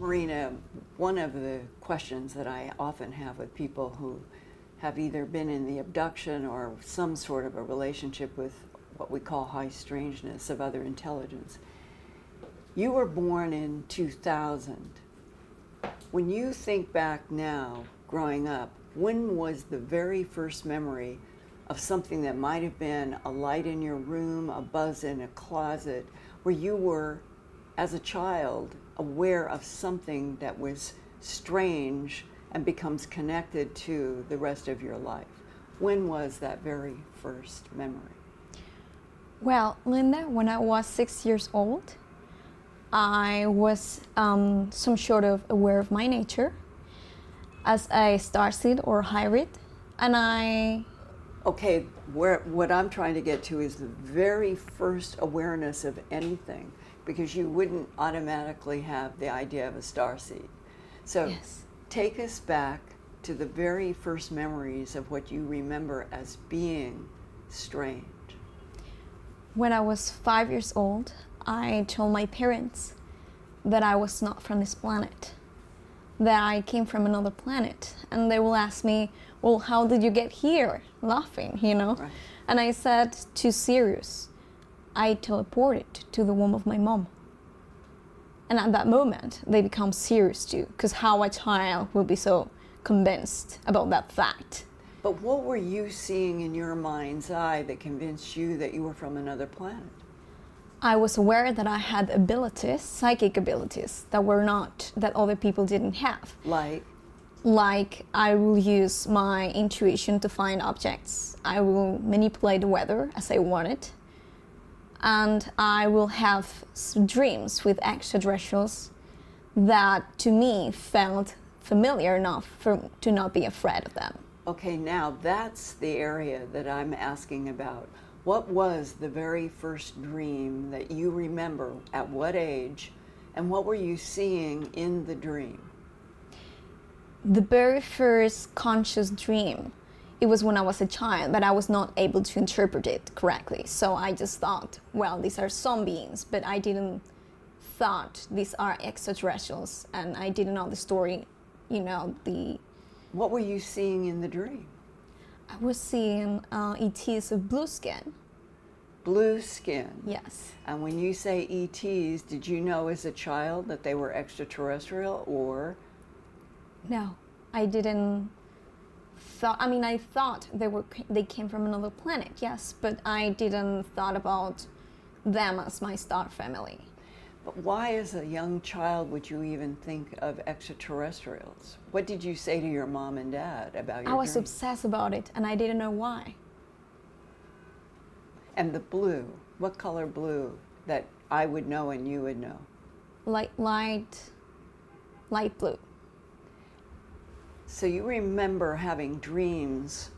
Marina, one of the questions that I often have with people who have either been in the abduction or some sort of a relationship with what we call high strangeness of other intelligence. You were born in 2000. When you think back now, growing up, when was the very first memory of something that might have been a light in your room, a buzz in a closet, where you were, as a child, aware of something that was strange and becomes connected to the rest of your life? When was that very first memory? Well, Linda, when I was 6 years old, I was some sort of aware of my nature as a starseed or hybrid, and I... Okay, what I'm trying to get to is the very first awareness of anything, because you wouldn't automatically have the idea of a starseed. So Yes. take us back to the very first memories of what you remember as being strange. When I was 5 years old, I told my parents that I was not from this planet, that I came from another planet. And they will ask me, well, how did you get here? Laughing, you know? Right. And I said, too serious. I teleported to the womb of my mom. And at that moment, they become serious too, because how a child will be so convinced about that fact. But what were you seeing in your mind's eye that convinced you that you were from another planet? I was aware that I had abilities, psychic abilities, that other people didn't have. Like I will use my intuition to find objects. I will manipulate the weather as I want it. And I will have dreams with extraterrestrials that to me felt familiar enough to not be afraid of them. Okay, now that's the area that I'm asking about. What was the very first dream that you remember? At what age? And what were you seeing in the dream? The very first conscious dream, it was when I was a child, but I was not able to interpret it correctly. So I just thought, well, these are some beings, but I didn't thought these are extraterrestrials, and I didn't know the story, What were you seeing in the dream? I was seeing ETs of blue skin. Blue skin. Yes. And when you say ETs, did you know as a child that they were extraterrestrial, or? No, I didn't thought. I mean, I thought they came from another planet. Yes, but I didn't thought about them as my star family. But why, as a young child, would you even think of extraterrestrials? What did you say to your mom and dad about your I was dream? obsessed about it, and I didn't know why. And the blue, what color blue that I would know and you would know? Light blue. So you remember having dreams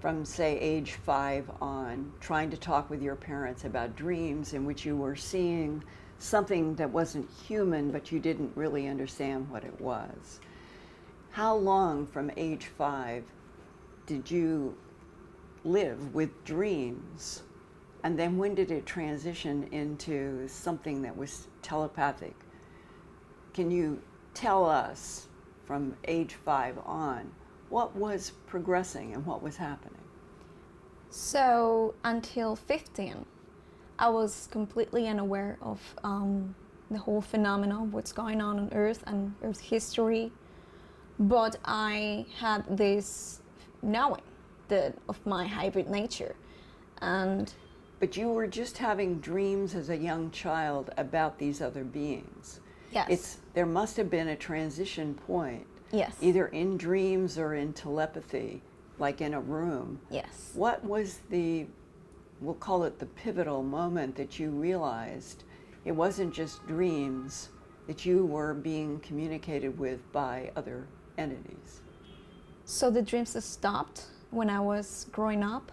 from, say, age 5 on, trying to talk with your parents about dreams in which you were seeing something that wasn't human, but you didn't really understand what it was. How long from age 5 did you live with dreams? And then when did it transition into something that was telepathic? Can you tell us from age 5 on what was progressing and what was happening? So until 15, I was completely unaware of the whole phenomenon, what's going on Earth and Earth history. But I had this knowing of my hybrid nature. But you were just having dreams as a young child about these other beings. Yes. There must have been a transition point. Yes. Either in dreams or in telepathy, like in a room. Yes. What was we'll call it the pivotal moment that you realized it wasn't just dreams, that you were being communicated with by other entities? So the dreams stopped when I was growing up.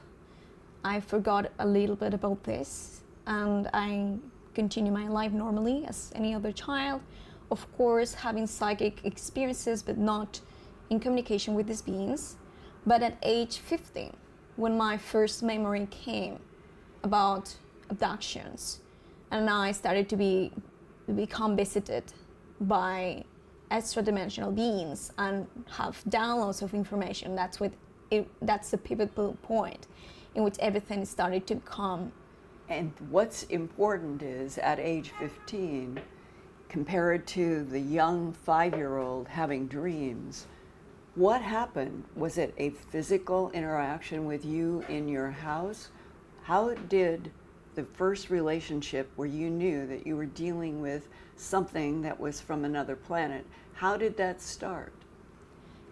I forgot a little bit about this, and I continue my life normally as any other child. Of course, having psychic experiences, but not in communication with these beings. But at age 15, when my first memory came about abductions, and I started to become visited by extra-dimensional beings and have downloads of information. That's the pivotal point in which everything started to come. And what's important is at age 15, compared to the young 5-year-old having dreams, what happened? Was it a physical interaction with you in your house? How did the first relationship where you knew that you were dealing with something that was from another planet, how did that start?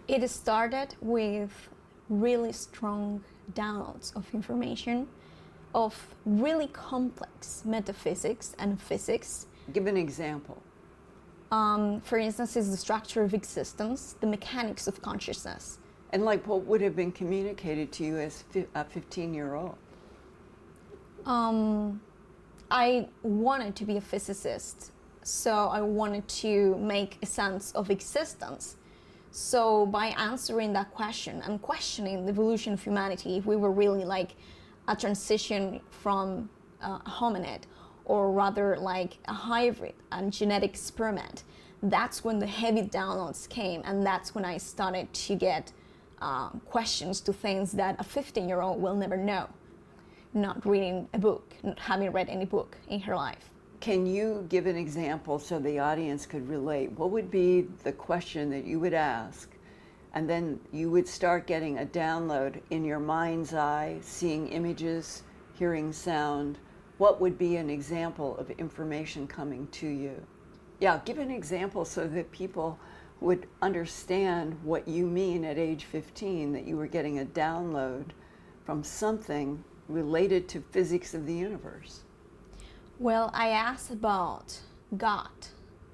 It started with really strong downloads of information, of really complex metaphysics and physics. Give an example. For instance, is the structure of existence, the mechanics of consciousness. And like what would have been communicated to you as a 15-year-old? I wanted to be a physicist, so I wanted to make a sense of existence. So by answering that question and questioning the evolution of humanity, if we were really like a transition from a hominid, or rather like a hybrid, a genetic experiment, that's when the heavy downloads came, and that's when I started to get questions to things that a 15-year-old will never know, not reading a book, not having read any book in her life. Can you give an example so the audience could relate? What would be the question that you would ask, and then you would start getting a download in your mind's eye, seeing images, hearing sound? What would be an example of information coming to you? Yeah, give an example so that people would understand what you mean at age 15, that you were getting a download from something related to physics of the universe. Well, I asked about God,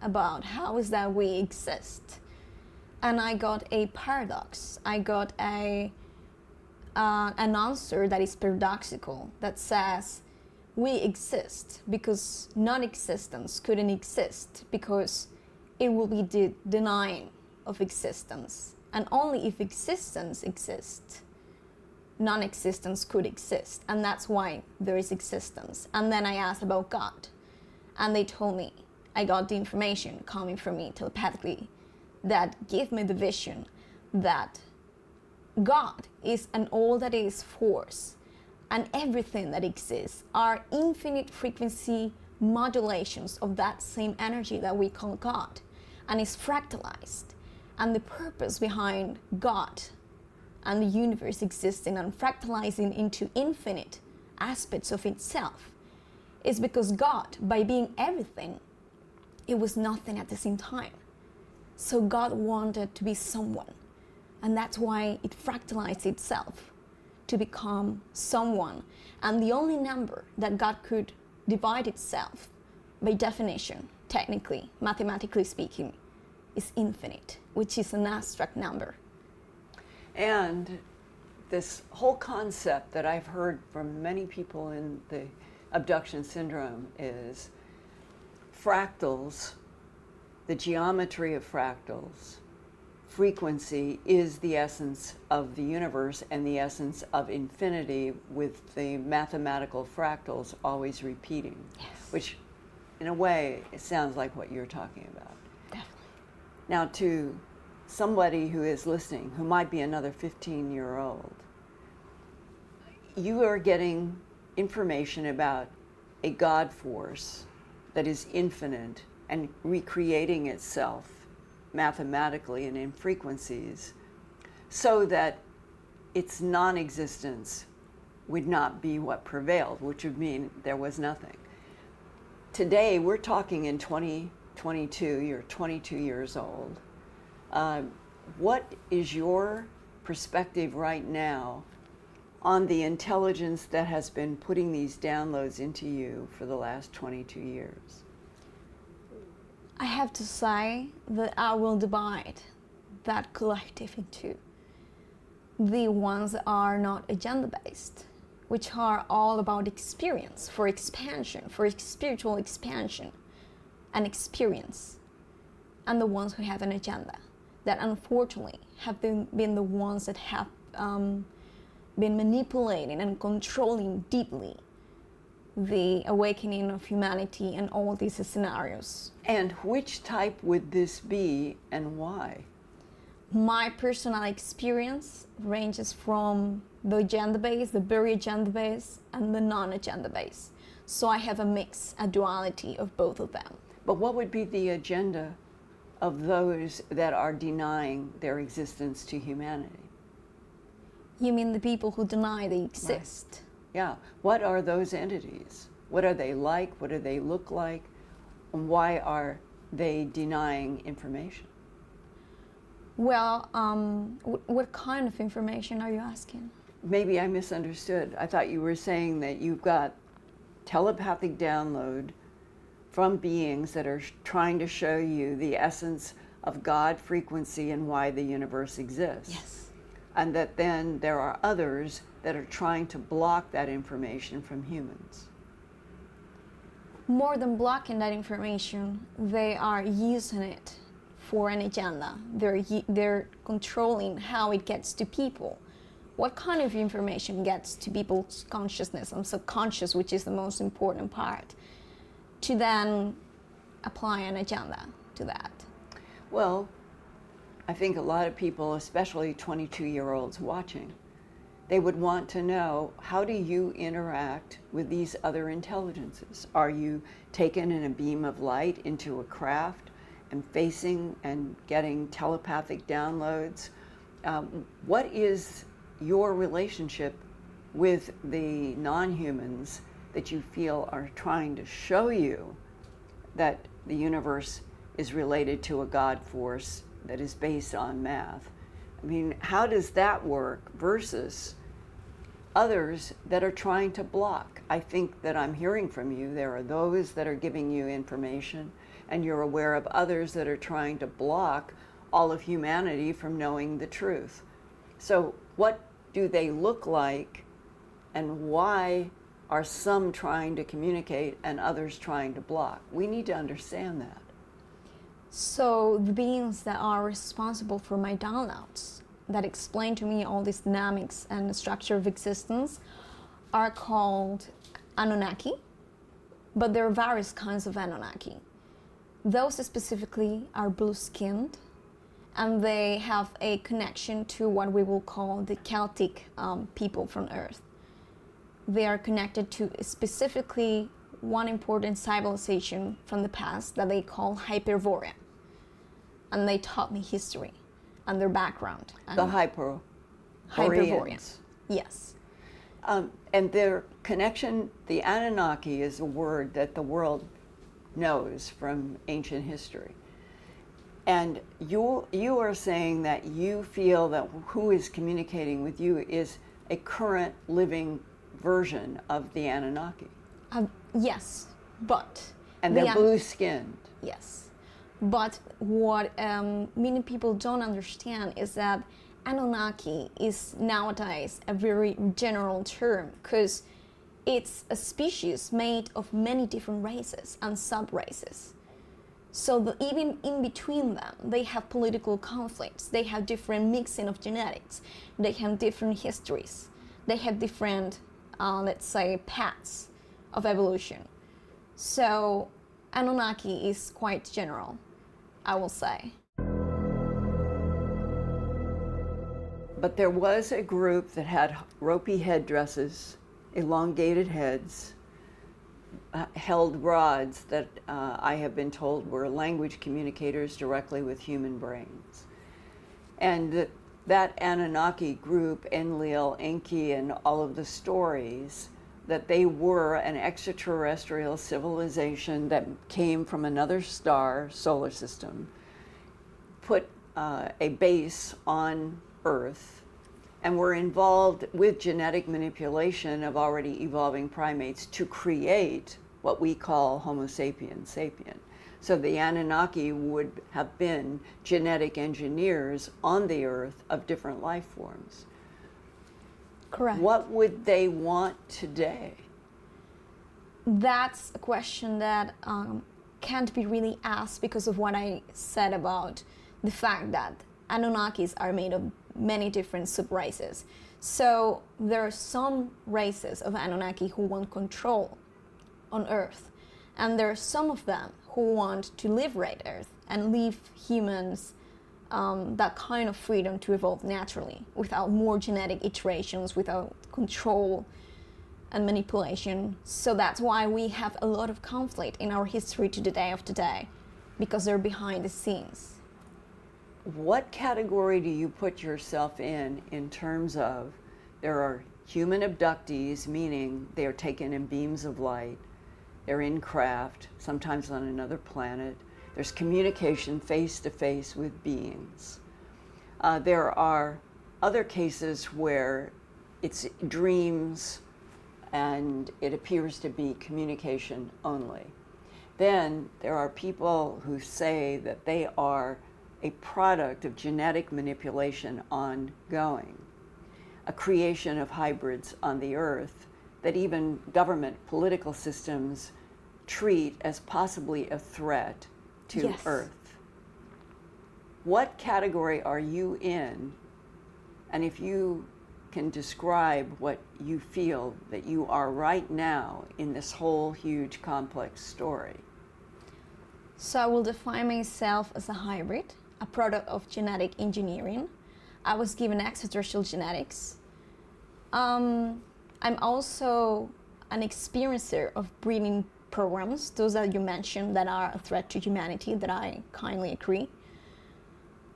about how is that we exist. And I got a paradox. I got an answer that is paradoxical, that says, we exist because non-existence couldn't exist, because it will be the denying of existence. And only if existence exists, non-existence could exist. And that's why there is existence. And then I asked about God. And they told me, I got the information coming from me telepathically that gave me the vision that God is an all that is force. And everything that exists are infinite frequency modulations of that same energy that we call God, and is fractalized. And the purpose behind God and the universe existing and fractalizing into infinite aspects of itself is because God, by being everything, it was nothing at the same time. So God wanted to be someone, and that's why it fractalized itself to become someone. And the only number that God could divide itself, by definition, technically, mathematically speaking, is infinite, which is an abstract number. And this whole concept that I've heard from many people in the abduction syndrome is fractals, the geometry of fractals, frequency is the essence of the universe and the essence of infinity, with the mathematical fractals always repeating. Yes. Which, in a way, it sounds like what you're talking about. Definitely. Now, to somebody who is listening, who might be another 15-year-old, you are getting information about a God force that is infinite and recreating itself mathematically and in frequencies, so that its non-existence would not be what prevailed, which would mean there was nothing. Today, we're talking in 2022, you're 22 years old. What is your perspective right now on the intelligence that has been putting these downloads into you for the last 22 years? I have to say that I will divide that collective into the ones that are not agenda-based, which are all about experience, for expansion, for spiritual expansion and experience, and the ones who have an agenda, that unfortunately have been the ones that have been manipulating and controlling deeply the awakening of humanity and all these scenarios. And which type would this be and why? My personal experience ranges from the agenda base, the very agenda base, and the non-agenda base. So I have a mix, a duality of both of them. But what would be the agenda of those that are denying their existence to humanity? You mean the people who deny they exist? Right. Yeah. What are those entities? What are they like? What do they look like? And why are they denying information? Well, what kind of information are you asking? Maybe I misunderstood. I thought you were saying that you've got telepathic download from beings that are trying to show you the essence of God, frequency, and why the universe exists. Yes. And that then there are others that are trying to block that information from humans. More than blocking that information, they are using it for an agenda. They're controlling how it gets to people. What kind of information gets to people's consciousness and subconscious, which is the most important part, to then apply an agenda to that? Well, I think a lot of people, especially 22-year-olds watching, they would want to know, how do you interact with these other intelligences? Are you taken in a beam of light into a craft and facing and getting telepathic downloads? What is your relationship with the non-humans that you feel are trying to show you that the universe is related to a God force that is based on math? I mean, how does that work versus others that are trying to block? I think that I'm hearing from you, there are those that are giving you information, and you're aware of others that are trying to block all of humanity from knowing the truth. So what do they look like, and why are some trying to communicate and others trying to block? We need to understand that. So the beings that are responsible for my downloads, that explain to me all these dynamics and the structure of existence, are called Anunnaki, but there are various kinds of Anunnaki. Those specifically are blue-skinned, and they have a connection to what we will call the Celtic people from Earth. They are connected to specifically one important civilization from the past that they call Hyperborean. And they taught me history and their background. And The Hyperboreans. Yes. And their connection, the Anunnaki, is a word that the world knows from ancient history. And you are saying that you feel that who is communicating with you is a current living version of the Anunnaki. Yes, but... And they're blue-skinned. Yes. But what many people don't understand is that Anunnaki is nowadays a very general term, because it's a species made of many different races and sub-races. So even in between them, they have political conflicts, they have different mixing of genetics, they have different histories, they have different, let's say, paths of evolution. So Anunnaki is quite general, I will say. But there was a group that had ropey headdresses, elongated heads, held rods that I have been told were language communicators directly with human brains. And that Anunnaki group, Enlil, Enki, and all of the stories, that they were an extraterrestrial civilization that came from another star, solar system, put a base on Earth, and were involved with genetic manipulation of already evolving primates to create what we call Homo sapiens sapien. So the Anunnaki would have been genetic engineers on the Earth of different life forms. Correct. What would they want today? That's a question that can't be really asked because of what I said about the fact that Anunnakis are made of many different sub-races. So there are some races of Anunnaki who want control on Earth. And there are some of them who want to live right Earth and leave humans that kind of freedom to evolve naturally, without more genetic iterations, without control and manipulation. So that's why we have a lot of conflict in our history to the day of today, because they're behind the scenes. What category do you put yourself in terms of, there are human abductees, meaning they are taken in beams of light, they're in craft, sometimes on another planet, there's communication face to face with beings. There are other cases where it's dreams and it appears to be communication only. Then there are people who say that they are a product of genetic manipulation ongoing, a creation of hybrids on the Earth that even government political systems treat as possibly a threat to Yes. Earth. What category are you in? And if you can describe what you feel that you are right now in this whole huge complex story. So I will define myself as a hybrid, a product of genetic engineering. I was given extraterrestrial genetics. I'm also an experiencer of breeding programs, those that you mentioned that are a threat to humanity, that I kindly agree.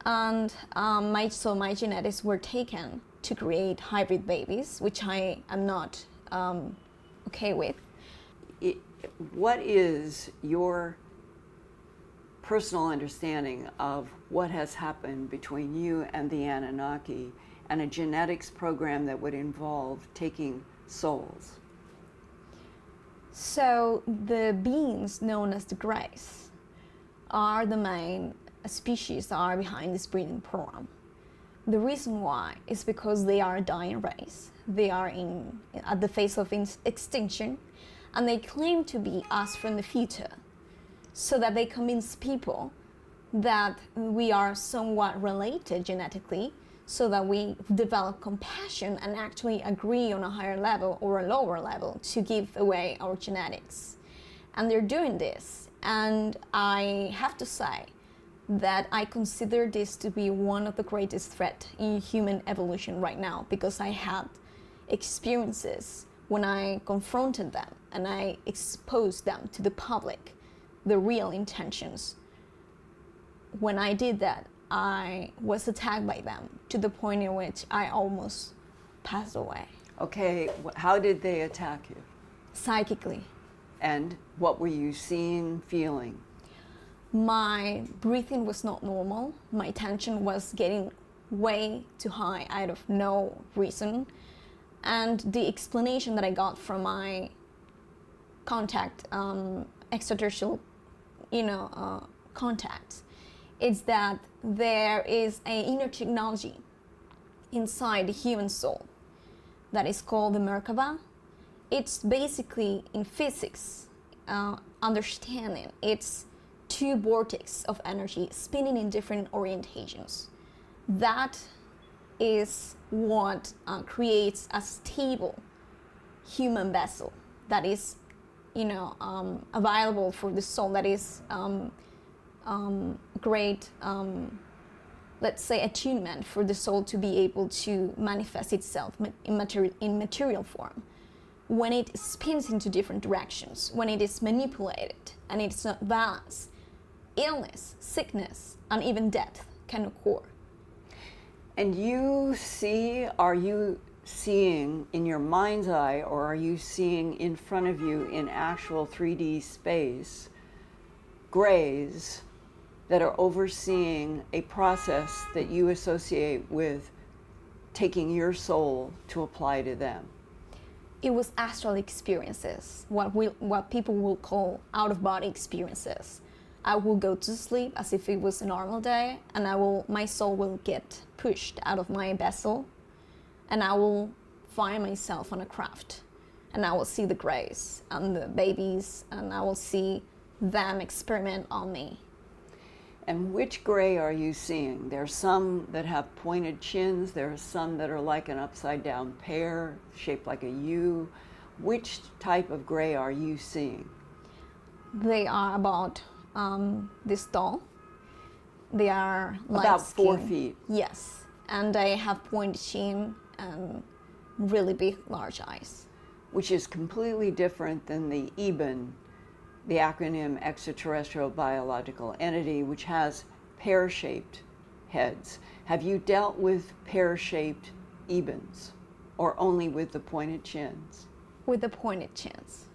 And my genetics were taken to create hybrid babies, which I am not okay with. What is your personal understanding of what has happened between you and the Anunnaki and a genetics program that would involve taking souls? So the beings known as the Greys are the main species that are behind this breeding program. The reason why is because they are a dying race. They are at the face of extinction, and they claim to be us from the future, so that they convince people that we are somewhat related genetically, so that we develop compassion and actually agree on a higher level or a lower level to give away our genetics. And they're doing this, and I have to say that I consider this to be one of the greatest threats in human evolution right now, because I had experiences when I confronted them and I exposed them to the public, the real intentions. When I did that, I was attacked by them to the point in which I almost passed away. Okay, how did they attack you? Psychically. And what were you seeing, feeling? My breathing was not normal. My tension was getting way too high out of no reason. And the explanation that I got from my contact, extraterrestrial, contacts, is that there is an inner technology inside the human soul that is called the Merkaba. It's basically, in physics understanding, it's two vortices of energy spinning in different orientations. That is what creates a stable human vessel that is, available for the soul, that is great, let's say, attunement for the soul to be able to manifest itself in material form. When it spins into different directions, when it is manipulated and it's not balanced, illness, sickness, and even death can occur. And are you seeing in your mind's eye, or are you seeing in front of you in actual 3D space, grays that are overseeing a process that you associate with taking your soul to apply to them? It was astral experiences, what people will call out-of-body experiences. I will go to sleep as if it was a normal day, and my soul will get pushed out of my vessel, and I will find myself on a craft, and I will see the grays and the babies, and I will see them experiment on me. And which gray are you seeing? There are some that have pointed chins. There are some that are like an upside down pear, shaped like a U. Which type of gray are you seeing? They are about this tall. They are about 4 light-skinned. feet. Yes, and they have pointed chin and really big, large eyes. Which is completely different than the EBEN, the acronym Extraterrestrial Biological Entity, which has pear-shaped heads. Have you dealt with pear-shaped EBENs, or only with the pointed chins? With the pointed chins.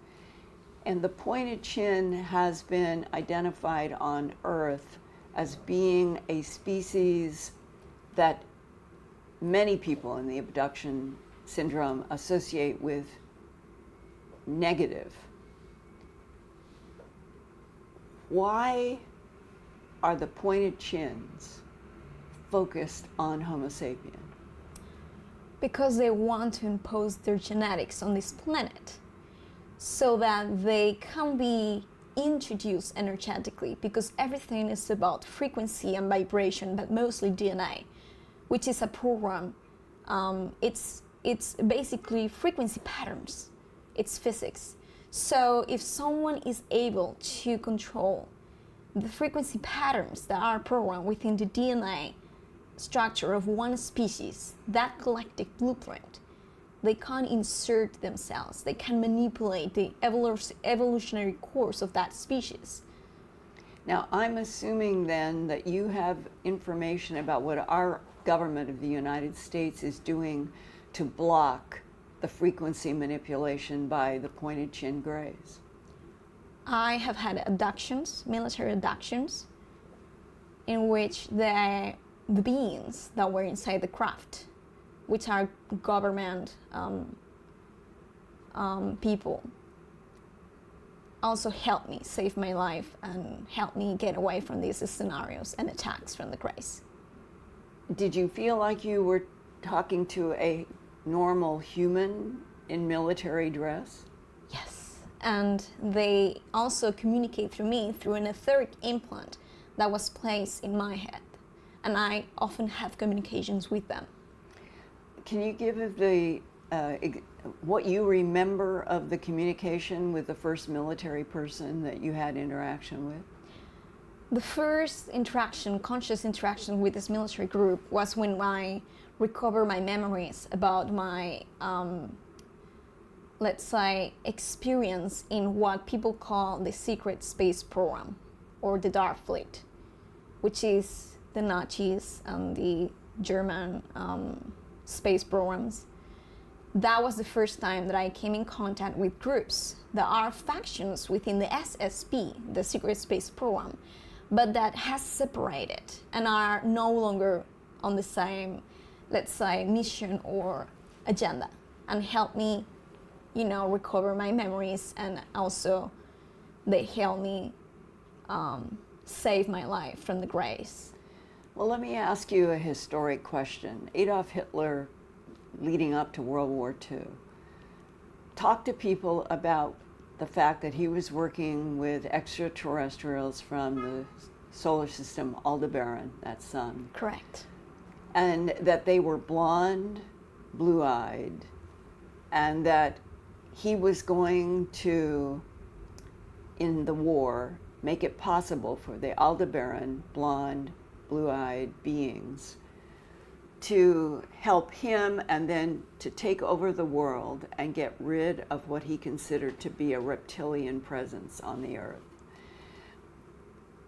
And the pointed chin has been identified on Earth as being a species that many people in the abduction syndrome associate with negative. Why are the pointed chins focused on Homo sapien? Because they want to impose their genetics on this planet so that they can be introduced energetically, because everything is about frequency and vibration, but mostly DNA, which is a program. It's basically frequency patterns. It's physics. So if someone is able to control the frequency patterns that are programmed within the DNA structure of one species, that galactic blueprint, they can insert themselves. They can manipulate the evolutionary course of that species. Now, I'm assuming then that you have information about what our government of the United States is doing to block the frequency manipulation by the pointed chin grays. I have had abductions, military abductions, in which the beings that were inside the craft, which are government people, also helped me save my life and helped me get away from these scenarios and attacks from the grays. Did you feel like you were talking to a normal human in military dress? Yes, and they also communicate through me through an etheric implant that was placed in my head, and I often have communications with them. Can you give the what you remember of the communication with the first military person that you had interaction with? The first interaction, conscious interaction with this military group was when I recovered my memories about my, let's say, experience in what people call the secret space program, or the Dark Fleet, which is the Nazis and the German space programs. That was the first time that I came in contact with groups that are factions within the SSP, the Secret Space Program, but that has separated and are no longer on the same, let's say, mission or agenda, and help me, recover my memories, and also they help me save my life from the grays. Well, let me ask you a historic question. Adolf Hitler, leading up to World War II, talked to people about the fact that he was working with extraterrestrials from the solar system Aldebaran, that sun. Correct. And that they were blonde, blue-eyed, and that he was going to, in the war, make it possible for the Aldebaran blonde, blue-eyed beings to help him and then to take over the world and get rid of what he considered to be a reptilian presence on the earth.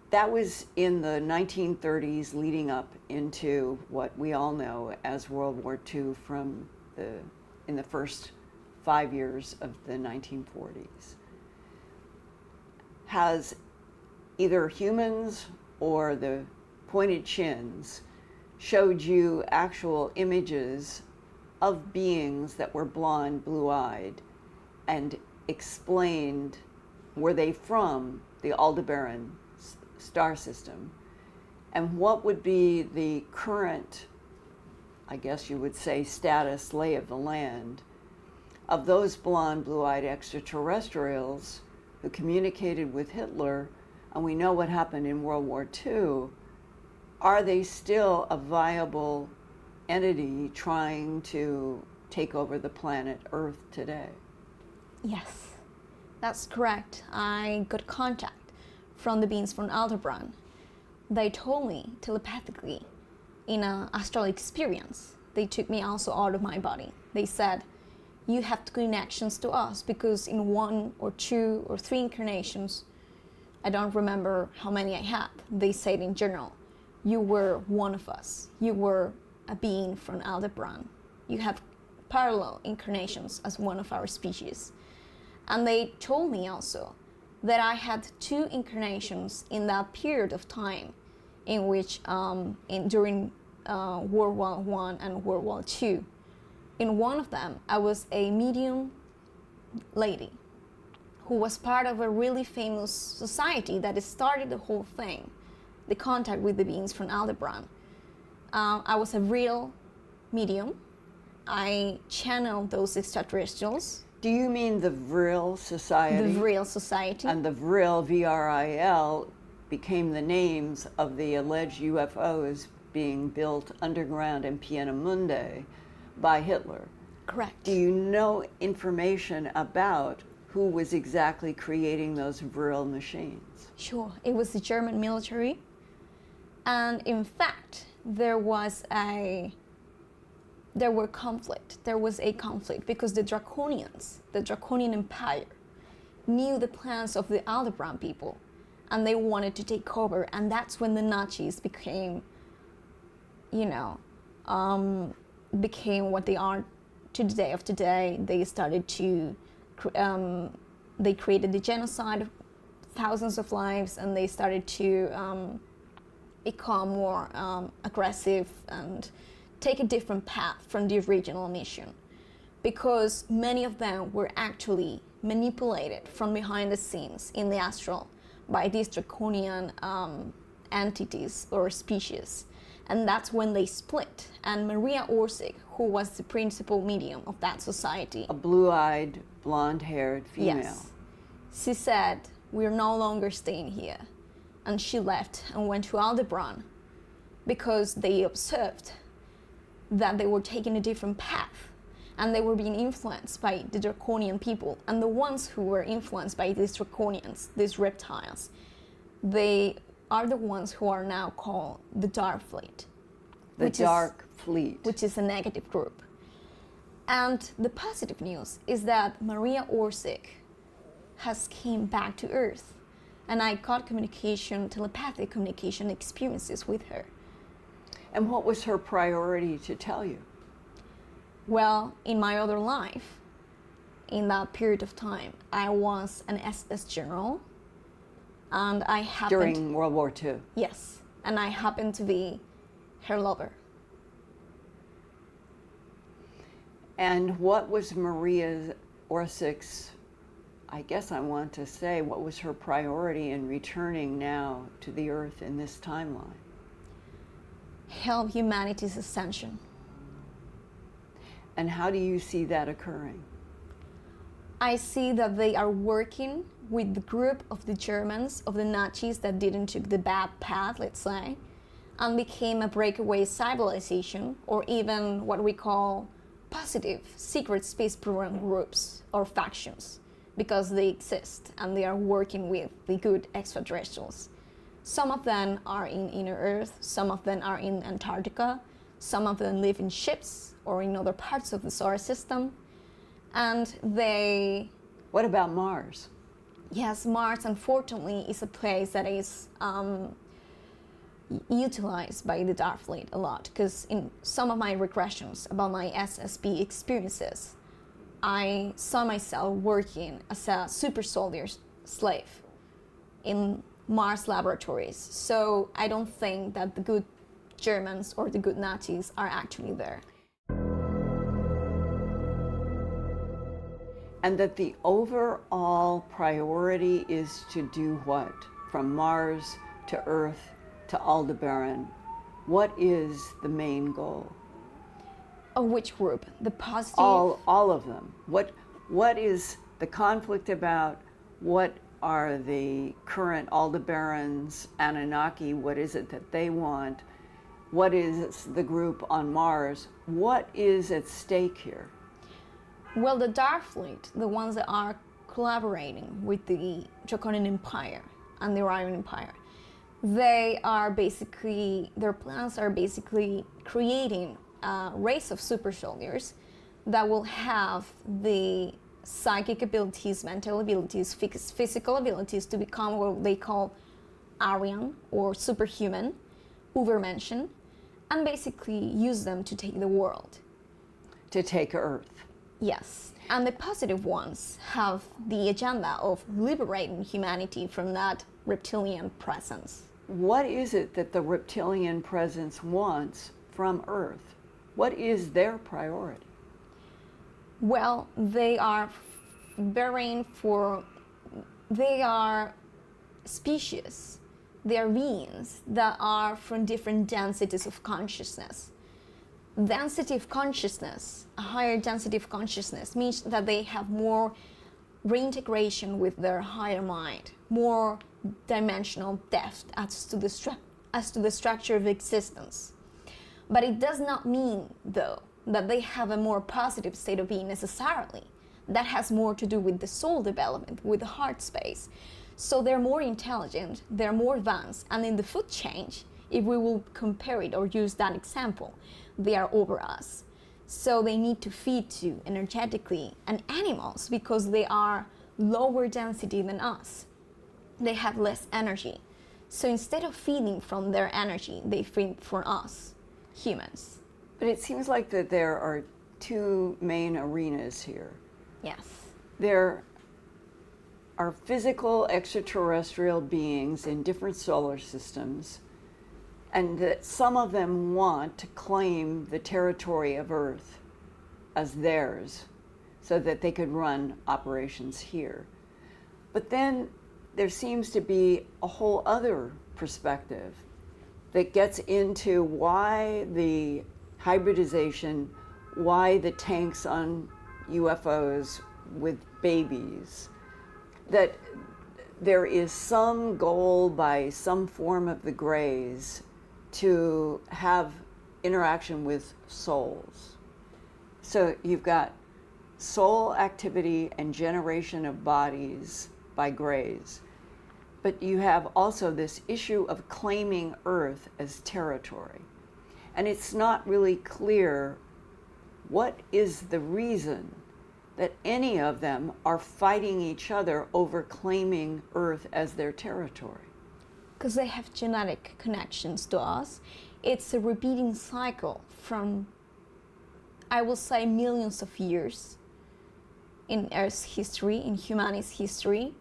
That was in the 1930s, leading up into what we all know as World War II in the first 5 years of the 1940s. Has either humans or the pointed chins showed you actual images of beings that were blonde, blue-eyed, and explained, were they from the Aldebaran star system? And what would be the current, I guess you would say, status, lay of the land of those blonde, blue-eyed extraterrestrials who communicated with Hitler, and we know what happened in World War II? Are they still a viable entity trying to take over the planet Earth today? Yes, That's correct. I got contact from the beings from Aldebaran. They told me telepathically in an astral experience. They took me also out of my body. They said, you have connections to us because in 1 or 2 or 3 incarnations, I don't remember how many I had, they said in general, you were one of us. You were a being from Aldebaran. You have parallel incarnations as one of our species. And they told me also that I had 2 incarnations in that period of time in which, during World War I and World War II. In one of them, I was a medium lady who was part of a really famous society that started the whole thing, the contact with the beings from Aldebaran. I was a real medium. I channeled those extraterrestrials. Do you mean the Vril Society? The Vril Society. And the Vril, V-R-I-L, became the names of the alleged UFOs being built underground in Pienemunde by Hitler. Correct. Do you know information about who was exactly creating those Vril machines? Sure. It was the German military. And in fact, there was a conflict because the Draconians, the Draconian Empire, knew the plans of the Aldebaran people and they wanted to take over, and that's when the Nazis became what they are to the day of today. They started to, they created the genocide of thousands of lives, and they started to become more aggressive and take a different path from the original mission, because many of them were actually manipulated from behind the scenes in the astral by these draconian entities or species. And that's when they split. And Maria Orsic, who was the principal medium of that society, a blue-eyed, blonde-haired female. Yes. She said, we're no longer staying here. And she left and went to Aldebaran because they observed that they were taking a different path and they were being influenced by the draconian people. And the ones who were influenced by these draconians, these reptiles, they are the ones who are now called the Dark Fleet. The Dark Fleet. Which is a negative group. And the positive news is that Maria Orsic has came back to Earth. And I got communication, telepathic communication experiences with her. And what was her priority to tell you? Well, in my other life, in that period of time, I was an SS general. And I happened... During World War II? Yes. And I happened to be her lover. And what was Maria Orsic's, I guess I want to say, what was her priority in returning now to the Earth in this timeline? Help humanity's ascension. And how do you see that occurring? I see that they are working with the group of the Germans, of the Nazis that didn't take the bad path, let's say, and became a breakaway civilization, or even what we call positive secret space program groups or factions, because they exist and they are working with the good extraterrestrials. Some of them are in inner Earth, some of them are in Antarctica, some of them live in ships or in other parts of the solar system, and they... What about Mars? Yes, Mars, unfortunately, is a place that is utilized by the Dark Fleet a lot, because in some of my regressions about my SSP experiences, I saw myself working as a super soldier slave in Mars laboratories. So I don't think that the good Germans or the good Nazis are actually there. And that the overall priority is to do what? From Mars to Earth to Aldebaran. What is the main goal? Of which group? The positive? All of them. What is the conflict about? What are the current Aldebarans, Anunnaki? What is it that they want? What is the group on Mars? What is at stake here? Well, the Dark Fleet, the ones that are collaborating with the Draconian Empire and the Orion Empire. They are basically, their plans are basically creating a race of super soldiers that will have the psychic abilities, mental abilities, physical abilities to become what they call Aryan or superhuman, Ubermenschen, and basically use them to take the world. To take Earth. Yes. And the positive ones have the agenda of liberating humanity from that reptilian presence. What is it that the reptilian presence wants from Earth? What is their priority? Well, they are species, they are beings that are from different densities of consciousness. Density of consciousness, a higher density of consciousness, means that they have more reintegration with their higher mind, more dimensional depth as to the structure of existence. But it does not mean, though, that they have a more positive state of being necessarily. That has more to do with the soul development, with the heart space. So they're more intelligent, they're more advanced, and in the food chain, if we will compare it or use that example, they are over us. So they need to feed to energetically and animals because they are lower density than us. They have less energy. So instead of feeding from their energy, they feed from us, humans. But it seems like that there are two main arenas here. Yes. There are physical extraterrestrial beings in different solar systems, and that some of them want to claim the territory of Earth as theirs so that they could run operations here. But then there seems to be a whole other perspective that gets into why the hybridization, why the tanks on UFOs with babies, that there is some goal by some form of the Greys to have interaction with souls. So you've got soul activity and generation of bodies by Greys, but you have also this issue of claiming Earth as territory. And it's not really clear what is the reason that any of them are fighting each other over claiming Earth as their territory. Because they have genetic connections to us. It's a repeating cycle from, I will say, millions of years in Earth's history, in humanity's history.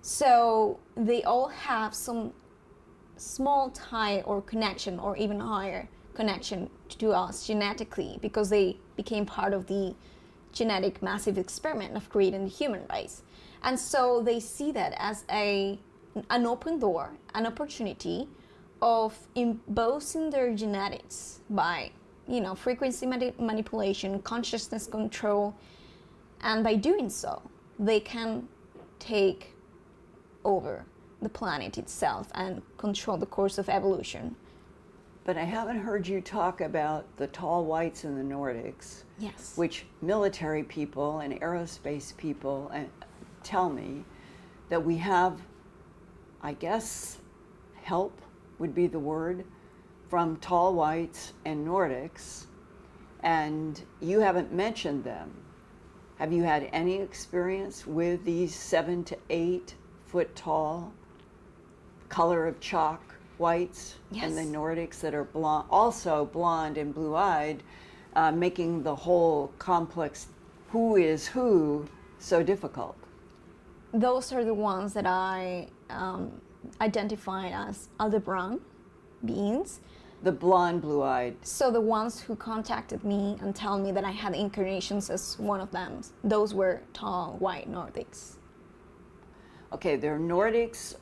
So they all have some small tie or connection, or even higher connection to us genetically, because they became part of the genetic massive experiment of creating the human race. And so they see that as an open door, an opportunity of imposing their genetics by, frequency manipulation, consciousness control, and by doing so, they can take over the planet itself and control the course of evolution. But I haven't heard you talk about the tall whites in the Nordics, yes, which military people and aerospace people tell me that we have, I guess, help would be the word, from tall whites and Nordics, and you haven't mentioned them. Have you had any experience with these 7 to 8 foot tall, color of chalk whites yes, and the Nordics that are blonde, also blonde and blue-eyed, making the whole complex who is who so difficult? Those are the ones that I identified as Aldebaran beings. The blonde, blue-eyed. So the ones who contacted me and tell me that I had incarnations as one of them, those were tall, white Nordics. Okay, their Nordics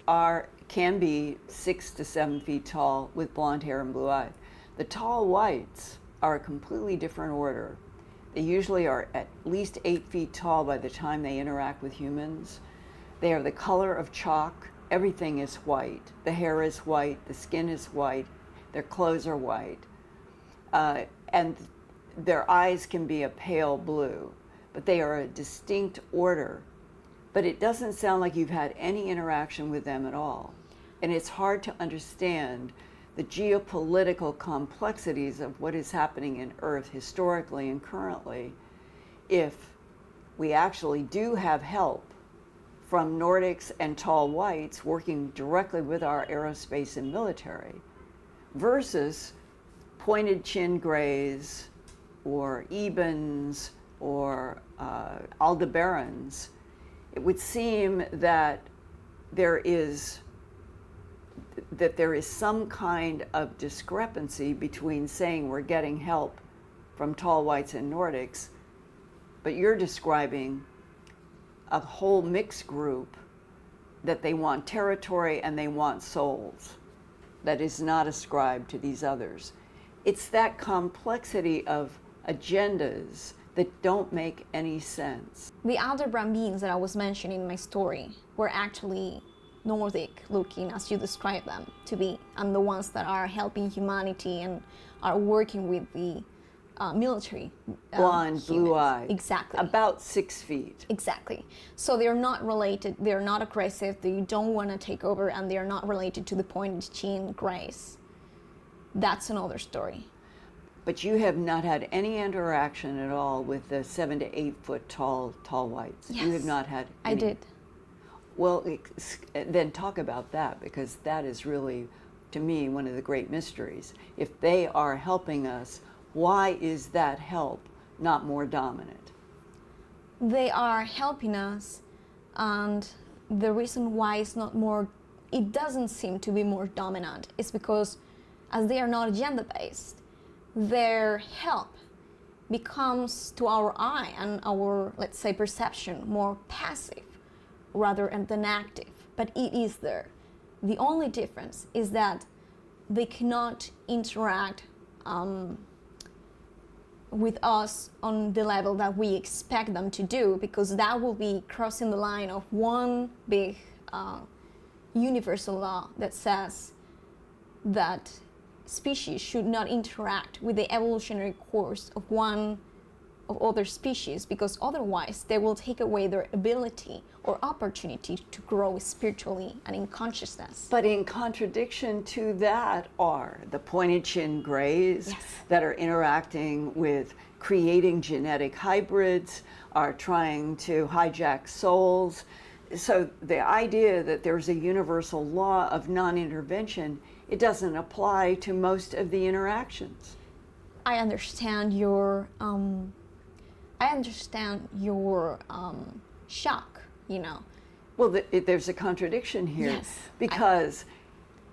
can be 6 to 7 feet tall with blonde hair and blue eyes. The tall whites are a completely different order. They usually are at least 8 feet tall by the time they interact with humans. They are the color of chalk. Everything is white. The hair is white, the skin is white, their clothes are white. And their eyes can be a pale blue, but they are a distinct order But it doesn't sound like you've had any interaction with them at all. And it's hard to understand the geopolitical complexities of what is happening in Earth historically and currently if we actually do have help from Nordics and tall whites working directly with our aerospace and military versus pointed chin grays or Ebens or Aldebarans. It would seem that there is some kind of discrepancy between saying we're getting help from tall whites and Nordics, but you're describing a whole mixed group that they want territory and they want souls that is not ascribed to these others. It's that complexity of agendas that don't make any sense. The Aldebaran beings that I was mentioning in my story were actually Nordic looking, as you described them to be, and the ones that are helping humanity and are working with the military. Blonde, blue-eyed. Exactly. About 6 feet. Exactly. So they're not related, they're not aggressive, they don't want to take over, and they're not related to the pointed chin grays. That's another story. But you have not had any interaction at all with the 7 to 8 foot tall whites. Yes, you have not had any. I did. Well, then talk about that, because that is really, to me, one of the great mysteries. If they are helping us, why is that help not more dominant? They are helping us, and the reason why it's not more, it doesn't seem to be more dominant, is because as they are not agenda-based, their help becomes, to our eye and our, let's say, perception, more passive rather than active, but it is there. The only difference is that they cannot interact with us on the level that we expect them to do, because that will be crossing the line of one big universal law that says that species should not interact with the evolutionary course of other species, because otherwise they will take away their ability or opportunity to grow spiritually and in consciousness. But in contradiction to that are the pointed chin grays. Yes. That are interacting with creating genetic hybrids, are trying to hijack souls. So the idea that there's a universal law of non-intervention, it doesn't apply to most of the interactions. I understand your shock, you know. Well, there's a contradiction here. Yes, because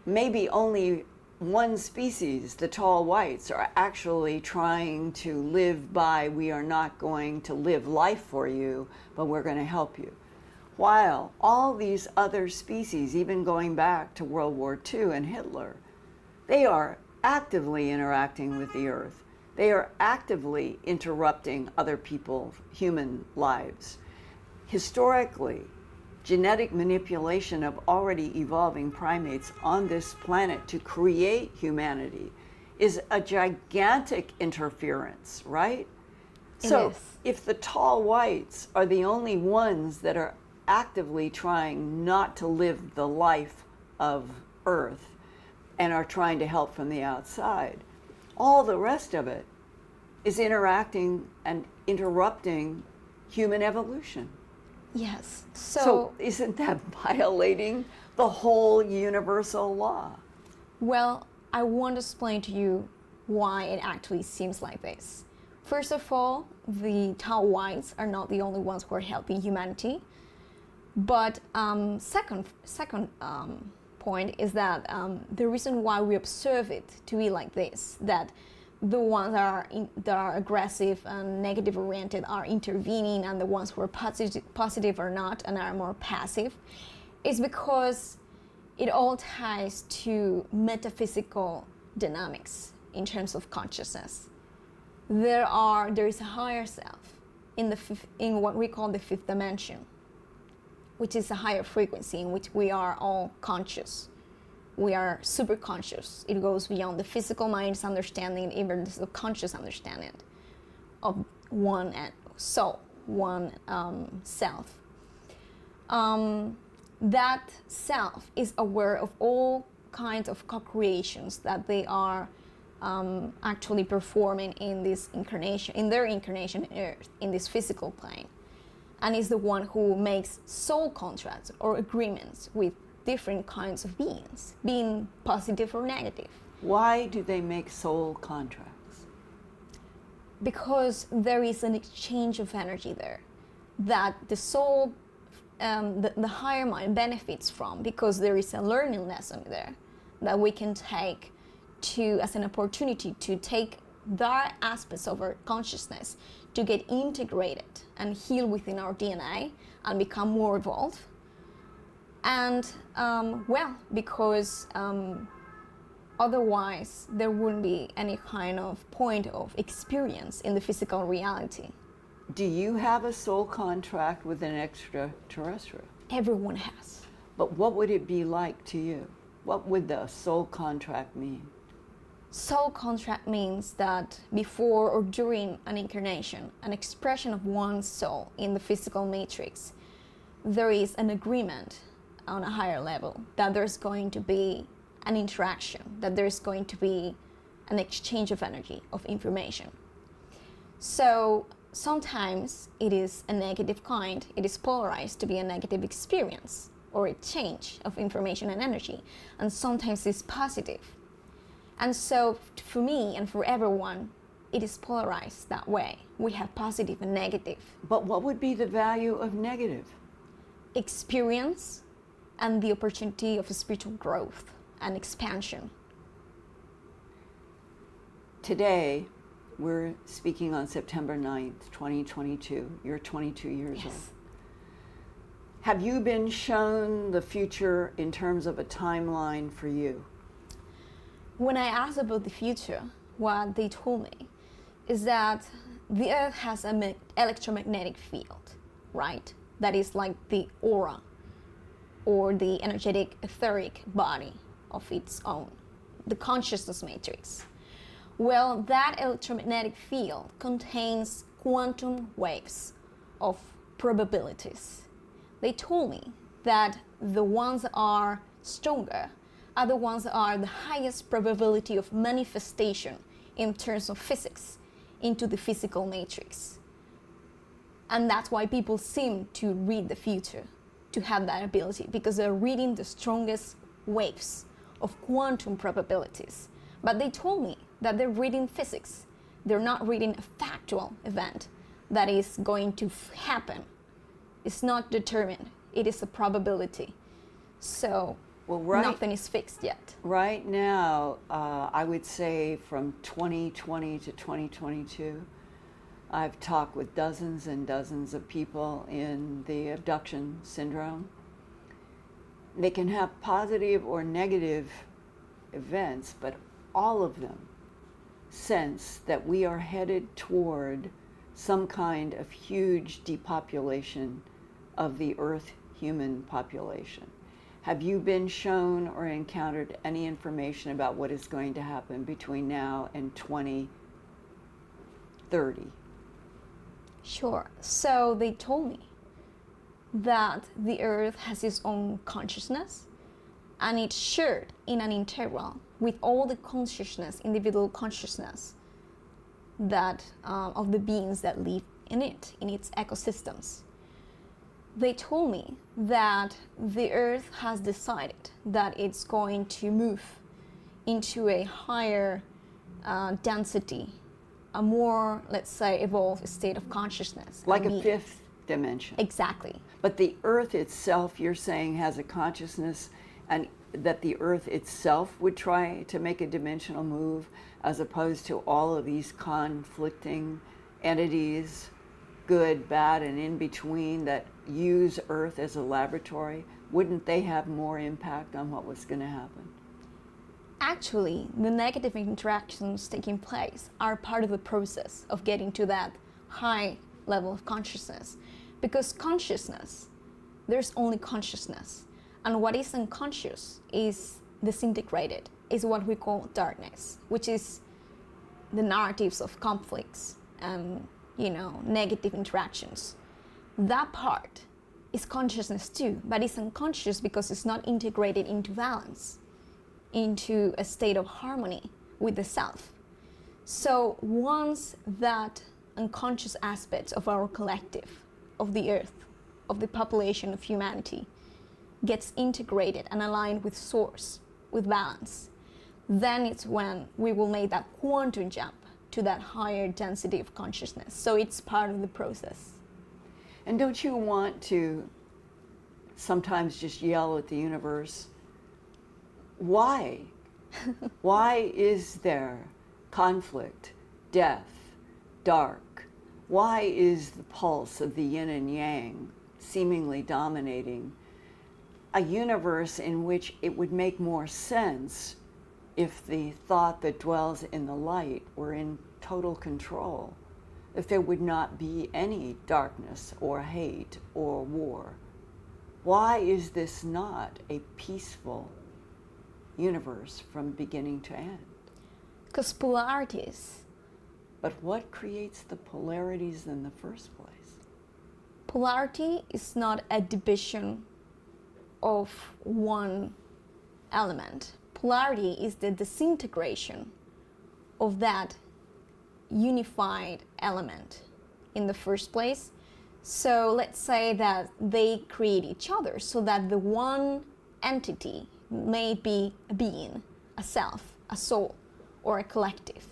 maybe only one species, the tall whites, are actually trying to live by, we are not going to live life for you, but we're going to help you. While all these other species, even going back to World War II and Hitler, they are actively interacting with the earth. They are actively interrupting other people's human lives. Historically, genetic manipulation of already evolving primates on this planet to create humanity is a gigantic interference, right? So if the tall whites are the only ones that are actively trying not to live the life of Earth and are trying to help from the outside, all the rest of it is interacting and interrupting human evolution. Yes. So isn't that violating the whole universal law? Well, I want to explain to you why it actually seems like this. First of all, the tall whites are not the only ones who are helping humanity. But second point is that the reason why we observe it to be like this, that the ones that are aggressive and negative oriented are intervening, and the ones who are positive are not and are more passive, is because it all ties to metaphysical dynamics in terms of consciousness. There is a higher self in what we call the fifth dimension, which is a higher frequency in which we are all conscious. We are super conscious. It goes beyond the physical mind's understanding, even the subconscious understanding of one soul, one self. that self is aware of all kinds of co-creations that they are actually performing in this incarnation, in their incarnation on Earth, in this physical plane, and is the one who makes soul contracts or agreements with different kinds of beings, being positive or negative. Why do they make soul contracts? Because there is an exchange of energy there that the soul, the higher mind benefits from, because there is a learning lesson there that we can take to as an opportunity to take that aspects of our consciousness to get integrated and heal within our DNA and become more evolved. And because otherwise there wouldn't be any kind of point of experience in the physical reality. Do you have a soul contract with an extraterrestrial? Everyone has. But what would it be like to you? What would the soul contract mean? Soul contract means that before or during an incarnation, an expression of one's soul in the physical matrix, there is an agreement on a higher level that there's going to be an interaction, that there's going to be an exchange of energy, of information. So sometimes it is a negative kind, it is polarized to be a negative experience or a change of information and energy, and sometimes it's positive. And so for me and for everyone, it is polarized that way. We have positive and negative. But what would be the value of negative? Experience and the opportunity of spiritual growth and expansion. Today, we're speaking on September 9th, 2022. You're 22 years old. Have you been shown the future in terms of a timeline for you? When I asked about the future, what they told me is that the Earth has an electromagnetic field, right? That is like the aura or the energetic etheric body of its own, the consciousness matrix. Well, that electromagnetic field contains quantum waves of probabilities. They told me that the ones that are stronger are the ones that are the highest probability of manifestation in terms of physics into the physical matrix. And that's why people seem to read the future, to have that ability, because they're reading the strongest waves of quantum probabilities. But they told me that they're reading physics. They're not reading a factual event that is going to happen. It's not determined. It is a probability. So nothing is fixed yet. Right now, I would say from 2020 to 2022, I've talked with dozens and dozens of people in the abduction syndrome. They can have positive or negative events, but all of them sense that we are headed toward some kind of huge depopulation of the Earth human population. Have you been shown or encountered any information about what is going to happen between now and 2030? Sure. So they told me that the Earth has its own consciousness, and it's shared in an interval with all the consciousness, individual consciousness that of the beings that live in it, in its ecosystems. They told me that the Earth has decided that it's going to move into a higher density, a more, let's say, evolved state of consciousness. Like a fifth dimension. Exactly. But the Earth itself, you're saying, has a consciousness, and that the Earth itself would try to make a dimensional move, as opposed to all of these conflicting entities, good, bad, and in between, that use Earth as a laboratory. Wouldn't they have more impact on what was going to happen? Actually, the negative interactions taking place are part of the process of getting to that high level of consciousness. Because consciousness, there's only consciousness. And what is unconscious is disintegrated, is what we call darkness, which is the narratives of conflicts and, negative interactions. That part is consciousness too, but it's unconscious because it's not integrated into balance, into a state of harmony with the self. So once that unconscious aspect of our collective, of the earth, of the population of humanity, gets integrated and aligned with source, with balance, then it's when we will make that quantum jump to that higher density of consciousness. So it's part of the process. And don't you want to sometimes just yell at the universe, why? Why is there conflict, death, dark? Why is the pulse of the yin and yang seemingly dominating a universe in which it would make more sense if the thought that dwells in the light were in total control, if there would not be any darkness or hate or war? Why is this not a peaceful universe from beginning to end? Because polarities. But what creates the polarities in the first place? Polarity is not a division of one element. Polarity is the disintegration of that unified element in the first place. So let's say that they create each other so that the one entity may be a being, a self, a soul, or a collective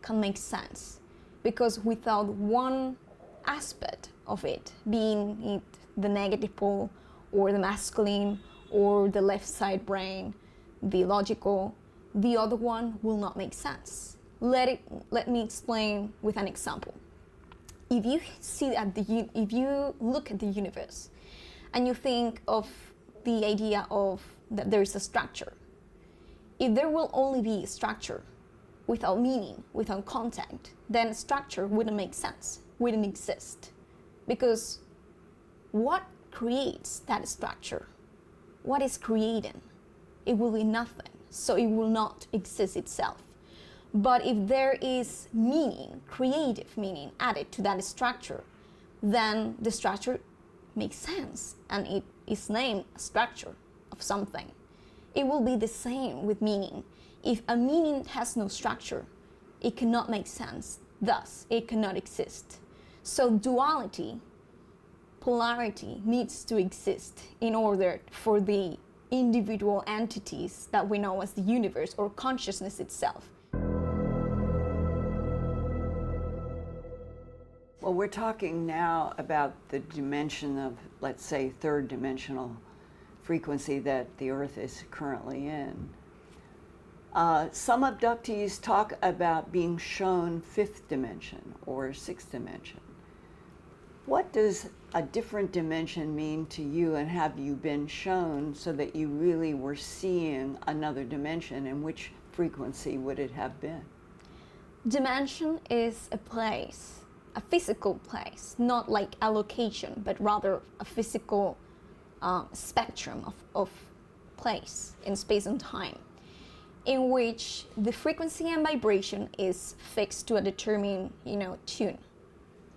can make sense. Because without one aspect of it, being it the negative pole or the masculine or the left side brain, the logical, the other one will not make sense. Let me explain with an example. If you look at the universe and you think of the idea of that there is a structure, if there will only be structure without meaning, without content, then structure wouldn't make sense, wouldn't exist. Because what creates that structure? What is creating? It will be nothing, so it will not exist itself. But if there is meaning, creative meaning added to that structure, then the structure makes sense and it is named a structure of something. It will be the same with meaning. If a meaning has no structure, it cannot make sense, thus it cannot exist. So duality, polarity needs to exist in order for the individual entities that we know as the universe or consciousness itself. Well, we're talking now about the dimension of, let's say, third dimensional frequency that the Earth is currently in. Some abductees talk about being shown fifth dimension or sixth dimension. What does a different dimension mean to you, and have you been shown so that you really were seeing another dimension, and which frequency would it have been? Dimension is a place, a physical place, not like a location, but rather a physical spectrum of place in space and time, in which the frequency and vibration is fixed to a determined, tune.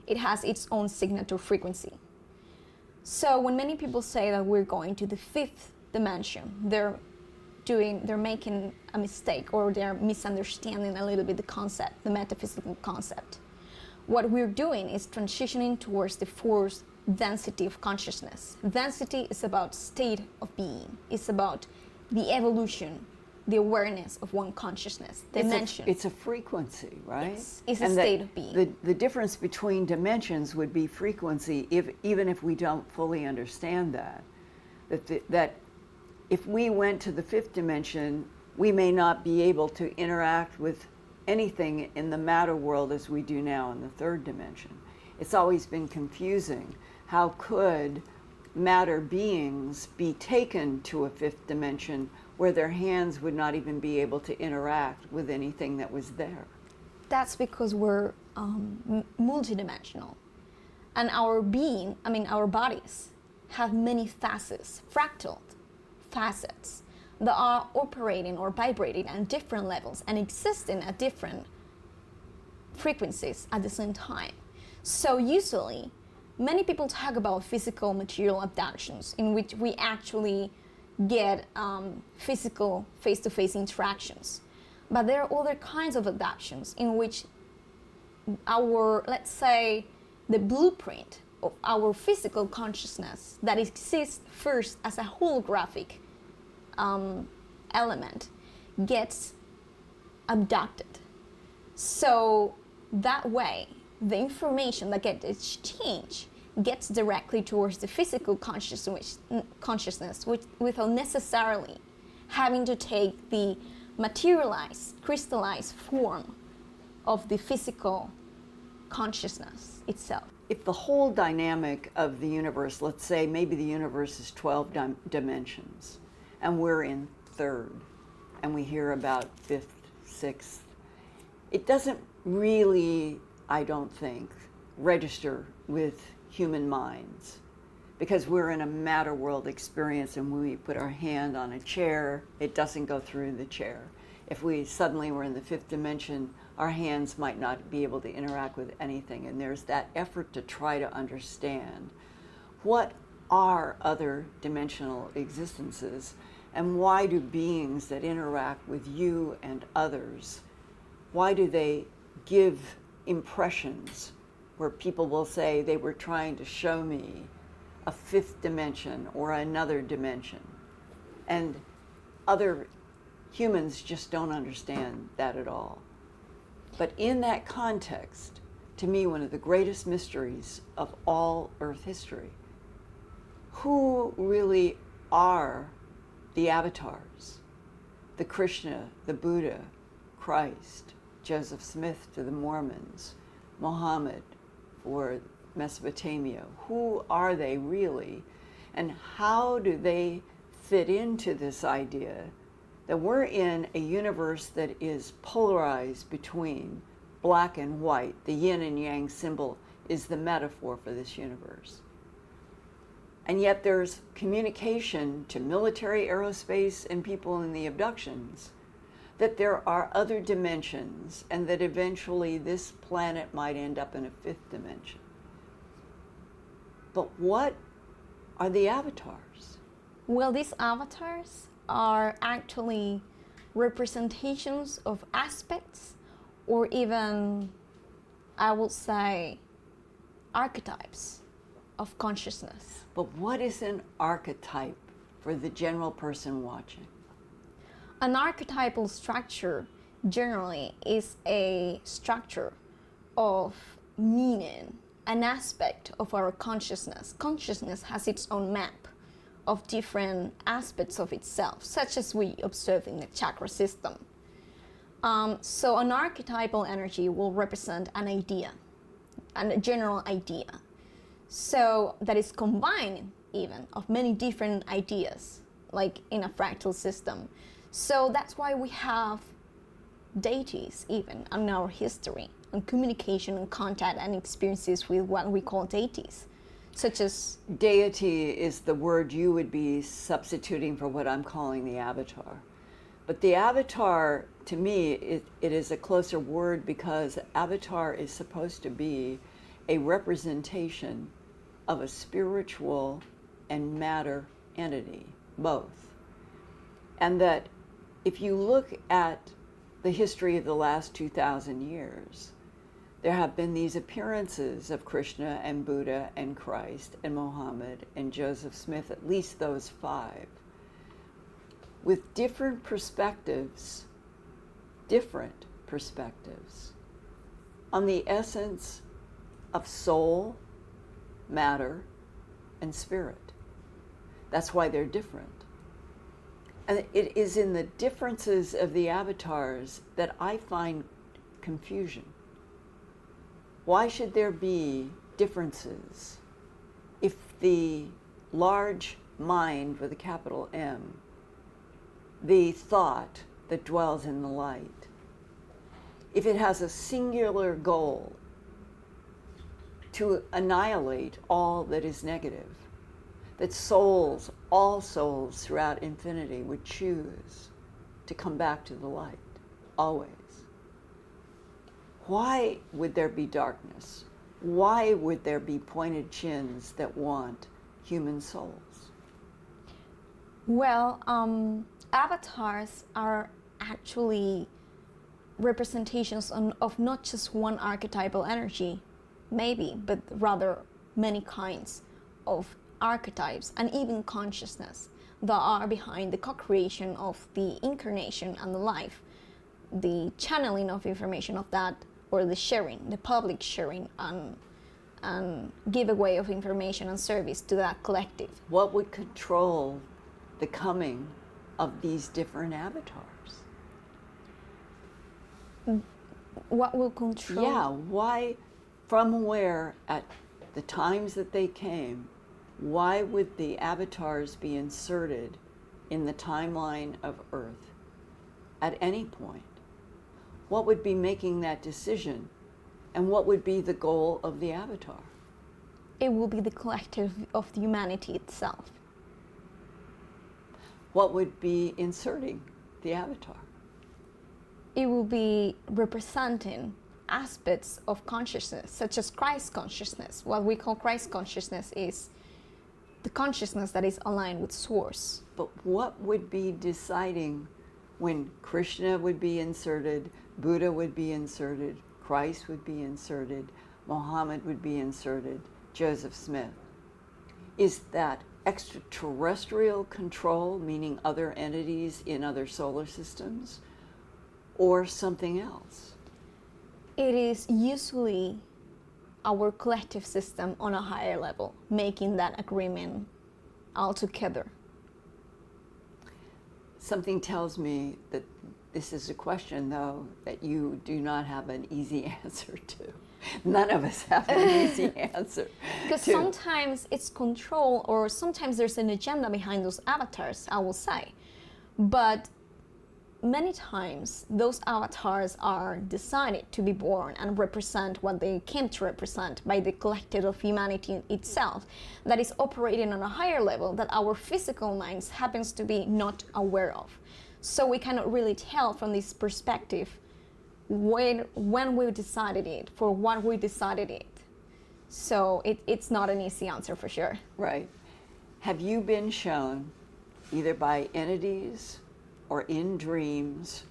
It has its own signature frequency. So when many people say that we're going to the fifth dimension, they're making a mistake, or they're misunderstanding a little bit the concept, the metaphysical concept. What we're doing is transitioning towards the fourth density of consciousness. Density is about state of being. It's about the evolution, the awareness of one consciousness, dimension. It's a frequency, right? Yes, it's a state of being. The difference between dimensions would be frequency, even if we don't fully understand that. That if we went to the fifth dimension, we may not be able to interact with anything in the matter world as we do now in the third dimension. It's always been confusing. How could matter beings be taken to a fifth dimension where their hands would not even be able to interact with anything that was there? That's because we're multidimensional. And our being, our bodies, have many facets, fractal facets, that are operating or vibrating at different levels and existing at different frequencies at the same time. So usually, many people talk about physical material abductions in which we actually get physical face-to-face interactions. But there are other kinds of abductions in which our, let's say, the blueprint of our physical consciousness that exists first as a holographic element gets abducted. So that way, the information that gets exchanged gets directly towards the physical consciousness without necessarily having to take the materialized, crystallized form of the physical consciousness itself. If the whole dynamic of the universe, let's say maybe the universe is 12 dimensions, and we're in third, and we hear about fifth, sixth, it doesn't really, I don't think, register with human minds, because we're in a matter world experience, and when we put our hand on a chair, it doesn't go through the chair. If we suddenly were in the fifth dimension, our hands might not be able to interact with anything, and there's that effort to try to understand what are other dimensional existences, and why do beings that interact with you and others, why do they give impressions where people will say they were trying to show me a fifth dimension or another dimension, and other humans just don't understand that at all. But in that context, to me, one of the greatest mysteries of all Earth history, who really are the avatars? The Krishna, the Buddha, Christ, Joseph Smith to the Mormons, Muhammad for Mesopotamia. Who are they really? And how do they fit into this idea that we're in a universe that is polarized between black and white? The yin and yang symbol is the metaphor for this universe. And yet there's communication to military, aerospace, and people in the abductions that there are other dimensions, and that eventually this planet might end up in a fifth dimension. But what are the avatars? Well, these avatars are actually representations of aspects, or even, I would say, archetypes of consciousness. But what is an archetype for the general person watching? An archetypal structure generally is a structure of meaning, an aspect of our consciousness. Consciousness has its own map of different aspects of itself, such as we observe in the chakra system. So an archetypal energy will represent an idea, a general idea. So that is combined even of many different ideas, like in a fractal system. So that's why we have deities even in our history, and communication and contact and experiences with what we call deities, such as... Deity is the word you would be substituting for what I'm calling the avatar. But the avatar, to me, it is a closer word, because avatar is supposed to be a representation of a spiritual and matter entity, both. And that if you look at the history of the last 2,000 years, there have been these appearances of Krishna and Buddha and Christ and Muhammad and Joseph Smith, at least those 5, with different perspectives on the essence of soul, matter, and spirit. That's why they're different. And it is in the differences of the avatars that I find confusion. Why should there be differences if the large mind with a capital M, the thought that dwells in the light, if it has a singular goal to annihilate all that is negative, that souls, all souls throughout infinity would choose to come back to the light, always. Why would there be darkness? Why would there be pointed chins that want human souls? Well, avatars are actually representations of not just one archetypal energy, maybe, but rather many kinds of archetypes and even consciousness that are behind the co-creation of the incarnation and the life, the channeling of information of that, or the sharing, the public sharing and giveaway of information and service to that collective. What would control the coming of these different avatars? What will control? Yeah, why, from where, at the times that they came, why would the avatars be inserted in the timeline of Earth at any point? What would be making that decision? And what would be the goal of the avatar? It will be the collective of the humanity itself. What would be inserting the avatar? It will be representing aspects of consciousness, such as Christ consciousness. What we call Christ consciousness is the consciousness that is aligned with Source. But what would be deciding when Krishna would be inserted, Buddha would be inserted, Christ would be inserted, Muhammad would be inserted, Joseph Smith? Is that extraterrestrial control, meaning other entities in other solar systems, or something else? It is usually our collective system on a higher level making that agreement altogether. Something tells me that this is a question, though, that you do not have an easy answer to. None of us have an easy answer. Because sometimes it's control, or sometimes there's an agenda behind those avatars, I will say. But many times those avatars are decided to be born and represent what they came to represent by the collective of humanity itself that is operating on a higher level that our physical minds happens to be not aware of. So we cannot really tell from this perspective when we decided it, for what we decided it. So it's not an easy answer for sure. Right. Have you been shown, either by entities or in dreams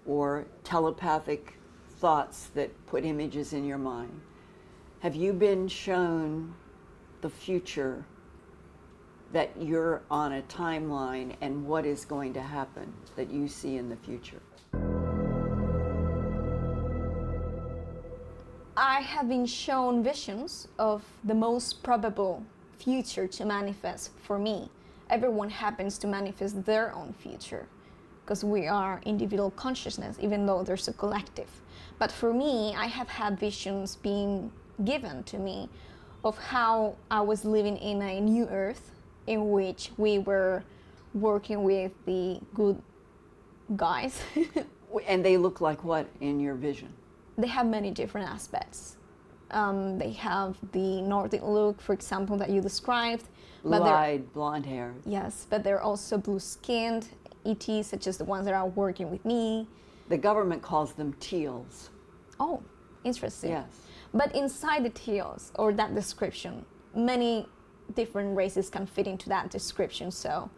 or telepathic thoughts that put images in your mind, have you been shown the future, that you're on a timeline and what is going to happen that you see in the future? I have been shown visions of the most probable future to manifest for me. Everyone happens to manifest their own future because we are individual consciousness, even though there's a collective. But for me, I have had visions being given to me of how I was living in a new earth in which we were working with the good guys. And they look like what in your vision? They have many different aspects. They have the Nordic look, for example, that you described. Blue-eyed, blonde hair. Yes, but they're also blue-skinned ETs, such as the ones that are working with me. The government calls them teals. Oh, interesting. Yes. But inside the teals, or that description, many different races can fit into that description, so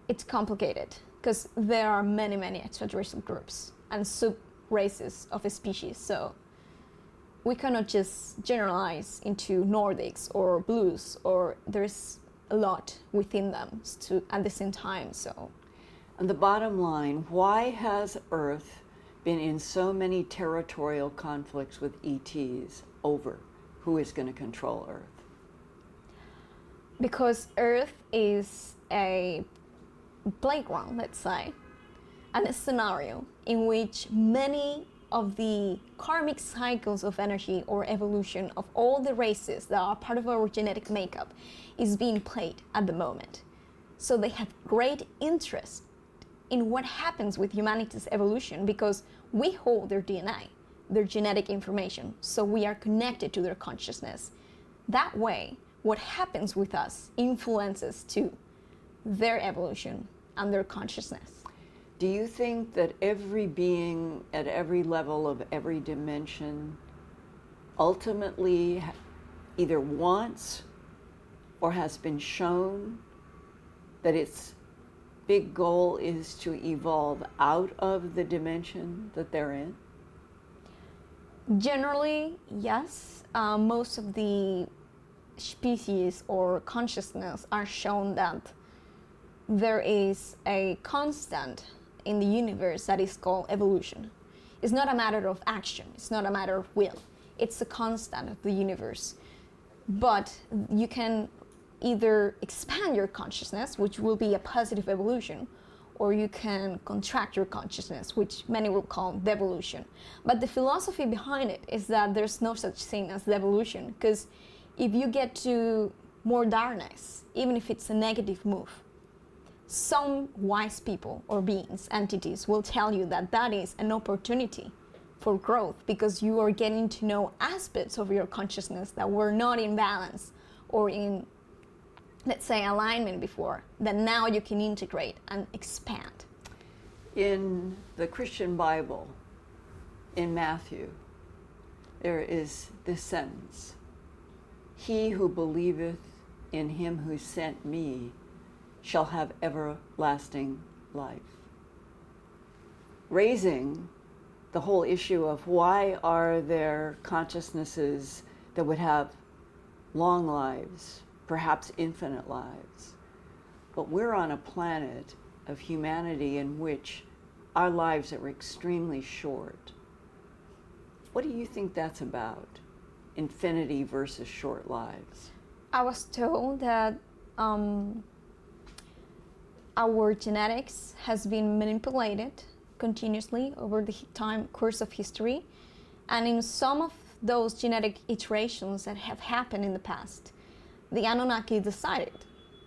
it's complicated because there are many, many extraterrestrial groups and sub-races of a species, so we cannot just generalize into Nordics or blues, or there's a lot within them at the same time. So, and the bottom line, why has Earth been in so many territorial conflicts with ETs over who is going to control Earth? Because Earth is a playground, let's say, and a scenario in which many of the karmic cycles of energy or evolution of all the races that are part of our genetic makeup is being played at the moment. So they have great interest in what happens with humanity's evolution because we hold their DNA, their genetic information, so we are connected to their consciousness. That way, what happens with us influences to their evolution and their consciousness. Do you think that every being at every level of every dimension ultimately either wants or has been shown that its big goal is to evolve out of the dimension that they're in? Generally, yes. Most of the species or consciousness are shown that there is a constant in the universe that is called evolution. It's not a matter of action, it's not a matter of will. It's a constant of the universe. But you can either expand your consciousness, which will be a positive evolution, or you can contract your consciousness, which many will call devolution. But the philosophy behind it is that there's no such thing as devolution, because if you get to more darkness, even if it's a negative move, some wise people or beings, entities, will tell you that that is an opportunity for growth, because you are getting to know aspects of your consciousness that were not in balance or in, let's say, alignment before, that now you can integrate and expand. In the Christian Bible, in Matthew, there is this sentence: "He who believeth in him who sent me shall have everlasting life." Raising the whole issue of why are there consciousnesses that would have long lives, perhaps infinite lives, but we're on a planet of humanity in which our lives are extremely short. What do you think that's about? Infinity versus short lives. I was told that our genetics has been manipulated continuously over the course of history, and in some of those genetic iterations that have happened in the past, the Anunnaki decided,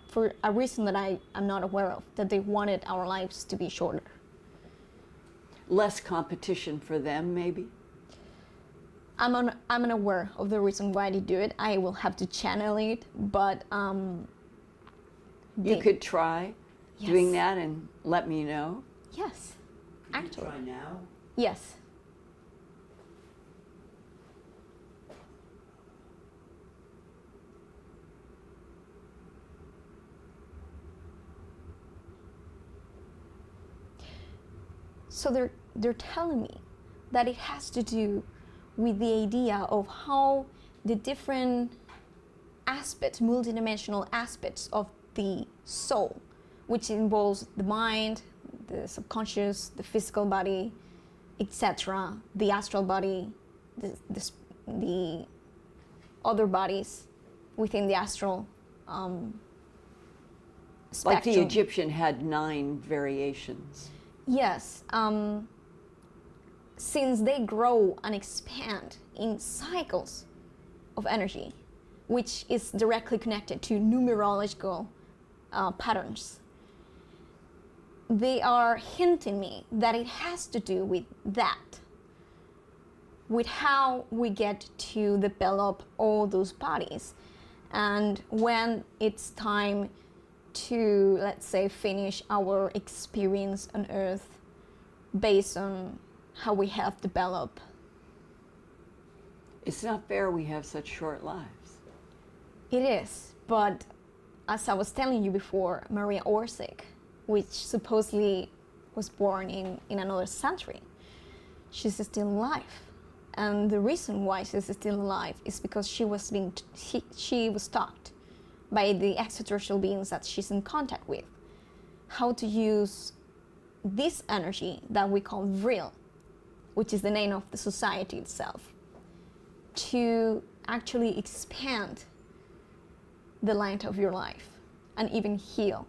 for a reason that I am not aware of, that they wanted our lives to be shorter. Less competition for them, maybe? I'm unaware of the reason why they do it. I will have to channel it, but you could try yes. doing that and let me know. Yes, actually. Try now? Yes. So they're telling me that it has to do with the idea of how the different aspects, multidimensional aspects of the soul, which involves the mind, the subconscious, the physical body, etc., the astral body, the other bodies within the astral spectrum. Like the Egyptian had 9 variations. Yes. Since they grow and expand in cycles of energy, which is directly connected to numerological patterns, they are hinting me that it has to do with that, with how we get to develop all those bodies. And when it's time to, let's say, finish our experience on Earth based on how we have developed. It's not fair we have such short lives. It is, but as I was telling you before, Maria Orsic, which supposedly was born in another century, she's still alive. And the reason why she's still alive is because she was taught by the extraterrestrial beings that she's in contact with how to use this energy that we call Vril, which is the name of the society itself, to actually expand the length of your life and even heal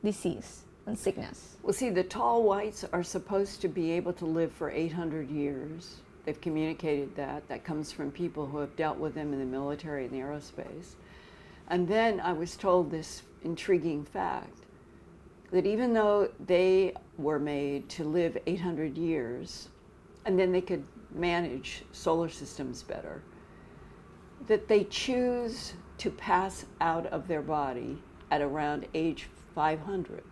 disease and sickness. Well, see, the tall whites are supposed to be able to live for 800 years. They've communicated that. That comes from people who have dealt with them in the military and the aerospace. And then I was told this intriguing fact, that even though they were made to live 800 years, and then they could manage solar systems better, that they choose to pass out of their body at around age 500.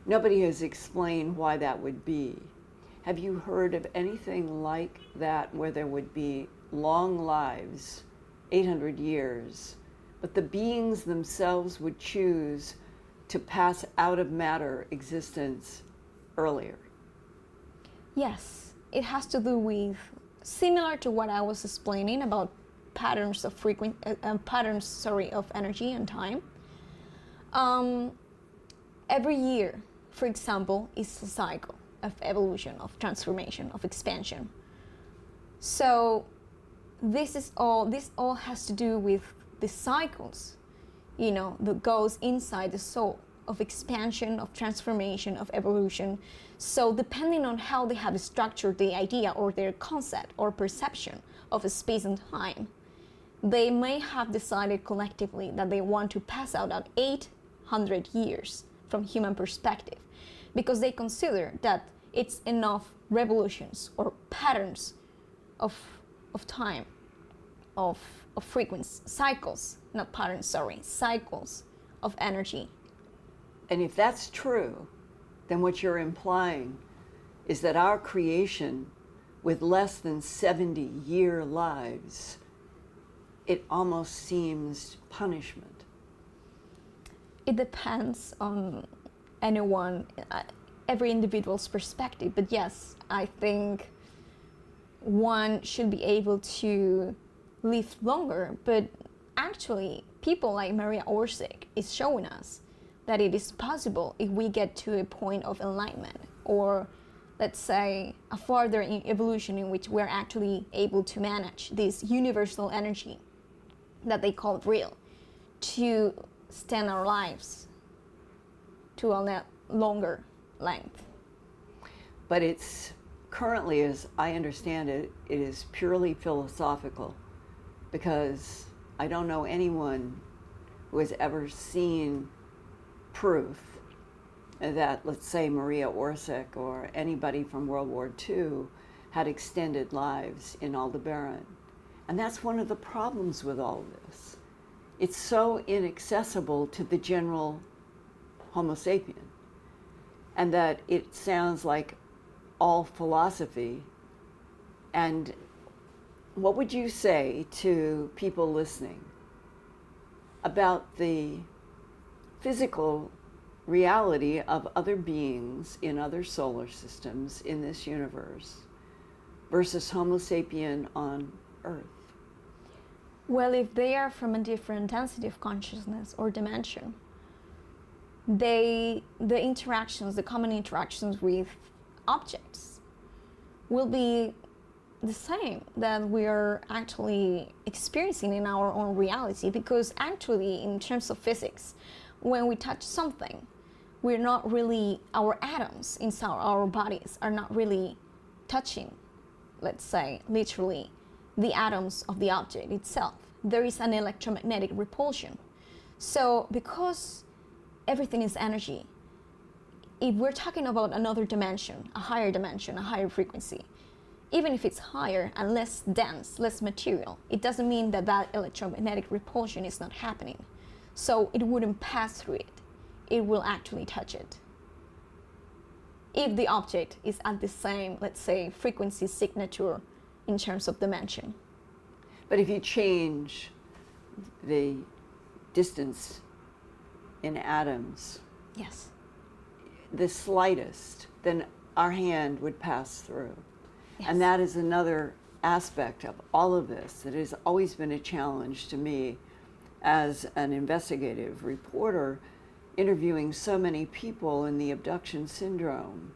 Nobody has explained why that would be. Have you heard of anything like that, where there would be long lives, 800 years, but the beings themselves would choose to pass out of matter existence earlier. Yes, it has to do with, similar to what I was explaining about patterns of of energy and time. Every year, for example, is a cycle of evolution, of transformation, of expansion. So this all has to do with the cycles, that goes inside the soul, of expansion, of transformation, of evolution. So depending on how they have structured the idea or their concept or perception of a space and time, they may have decided collectively that they want to pass out at 800 years from human perspective, because they consider that it's enough revolutions or patterns of time, of frequency, cycles, not patterns, sorry, cycles of energy. And if that's true, then what you're implying is that our creation, with less than 70-year lives, it almost seems punishment. It depends on every individual's perspective. But yes, I think one should be able to live longer. But actually, people like Maria Orsic is showing us that it is possible if we get to a point of enlightenment, or let's say a further evolution in which we're actually able to manage this universal energy that they call Vril, to extend our lives to a longer length. But it's currently, as I understand it, it is purely philosophical, because I don't know anyone who has ever seen proof that, let's say, Maria Orsic or anybody from World War II had extended lives in Aldebaran. And that's one of the problems with all this. It's so inaccessible to the general Homo sapien, and that it sounds like all philosophy. And what would you say to people listening about the physical reality of other beings in other solar systems in this universe versus Homo sapien on Earth? Well, if they are from a different density of consciousness or dimension, the common interactions with objects will be the same that we are actually experiencing in our own reality. Because actually, in terms of physics, when we touch something, we're not really, our atoms inside our bodies are not really touching, let's say, literally, the atoms of the object itself. There is an electromagnetic repulsion. So because everything is energy, if we're talking about another dimension, a higher frequency, even if it's higher and less dense, less material, it doesn't mean that that electromagnetic repulsion is not happening. So it wouldn't pass through it. It will actually touch it. If the object is at the same, let's say, frequency signature in terms of dimension. But if you change the distance in atoms, yes, the slightest, then our hand would pass through. Yes. And that is another aspect of all of this that has always been a challenge to me as an investigative reporter, interviewing so many people in the abduction syndrome,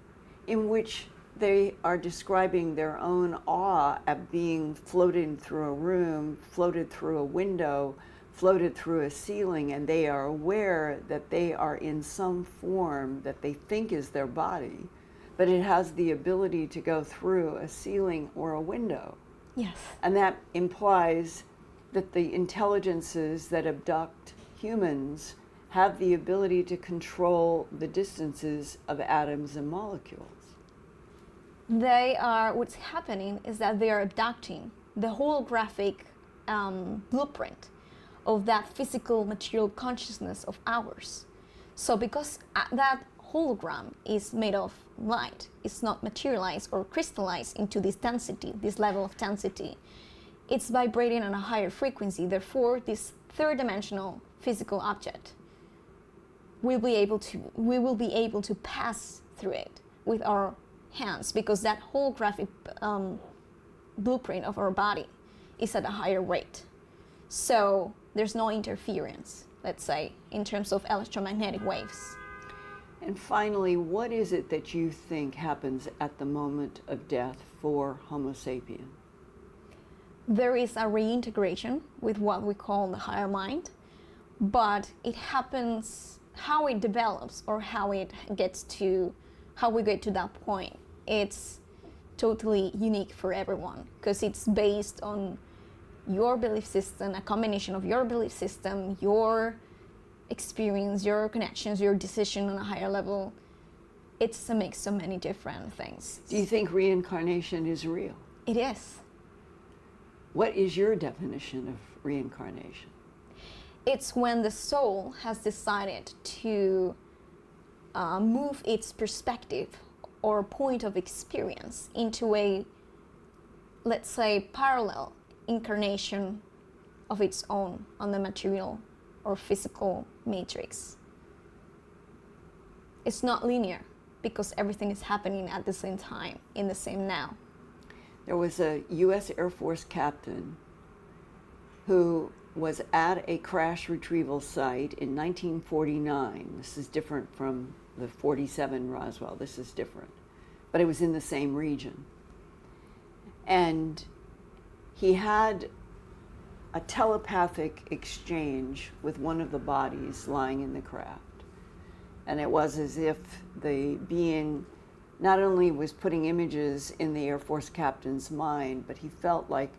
in which they are describing their own awe at being floated through a room, floated through a window, floated through a ceiling, and they are aware that they are in some form that they think is their body, but it has the ability to go through a ceiling or a window. Yes. And that implies that the intelligences that abduct humans have the ability to control the distances of atoms and molecules. What's happening is that they are abducting the holographic blueprint of that physical material consciousness of ours. So because that hologram is made of light, it's not materialized or crystallized into this density, this level of density, it's vibrating on a higher frequency. Therefore, this third-dimensional physical object, we will be able to pass through it with our hands, because that holographic blueprint of our body is at a higher rate. So there's no interference, let's say, in terms of electromagnetic waves. And finally, what is it that you think happens at the moment of death for Homo sapien? There is a reintegration with what we call the higher mind, but it happens, how it develops or how we get to that point, it's totally unique for everyone, because it's based on your belief system, a combination of your belief system, your experience, your connections, your decision on a higher level. It's a mix of many different things. Do you think reincarnation is real? It is. What is your definition of reincarnation? It's when the soul has decided to move its perspective or point of experience into a, let's say, parallel incarnation of its own on the material or physical matrix. It's not linear, because everything is happening at the same time, in the same now. There was a U.S. Air Force captain who was at a crash retrieval site in 1949. This is different from the 47 Roswell. This is different. But it was in the same region. And he had a telepathic exchange with one of the bodies lying in the craft. And it was as if the being not only was putting images in the Air Force captain's mind, but he felt like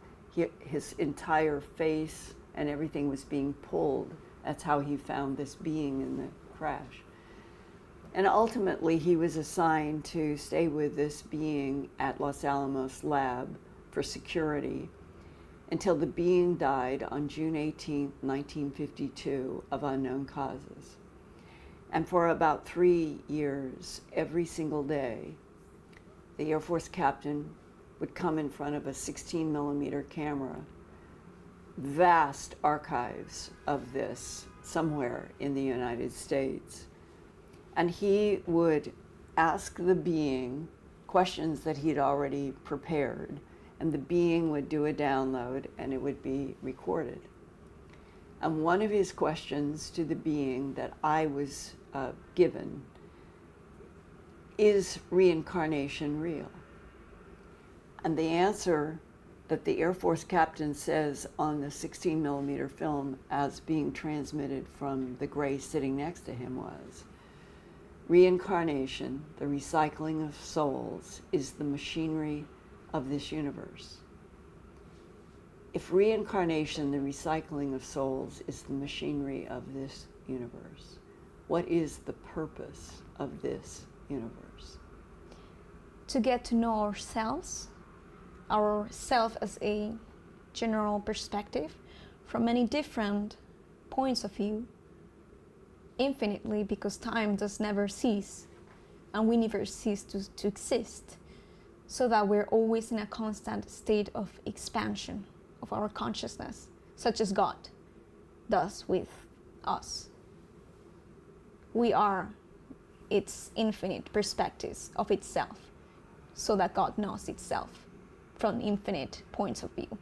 his entire face and everything was being pulled. That's how he found this being in the crash. And ultimately, he was assigned to stay with this being at Los Alamos lab for security until the being died on June 18, 1952, of unknown causes. And for about 3 years, every single day, the Air Force captain would come in front of a 16-millimeter camera, vast archives of this somewhere in the United States. And he would ask the being questions that he'd already prepared, and the being would do a download and it would be recorded. And one of his questions to the being that I was given is reincarnation real? And the answer that the Air Force captain says on the 16-millimeter film as being transmitted from the gray sitting next to him was, reincarnation, the recycling of souls, is the machinery of this universe. If reincarnation, the recycling of souls, is the machinery of this universe, what is the purpose of this universe? To get to know ourselves as a general perspective from many different points of view, infinitely, because time does never cease and we never cease to exist, so that we're always in a constant state of expansion of our consciousness, such as God does with us. We are its infinite perspectives of itself, so that God knows itself from infinite points of view.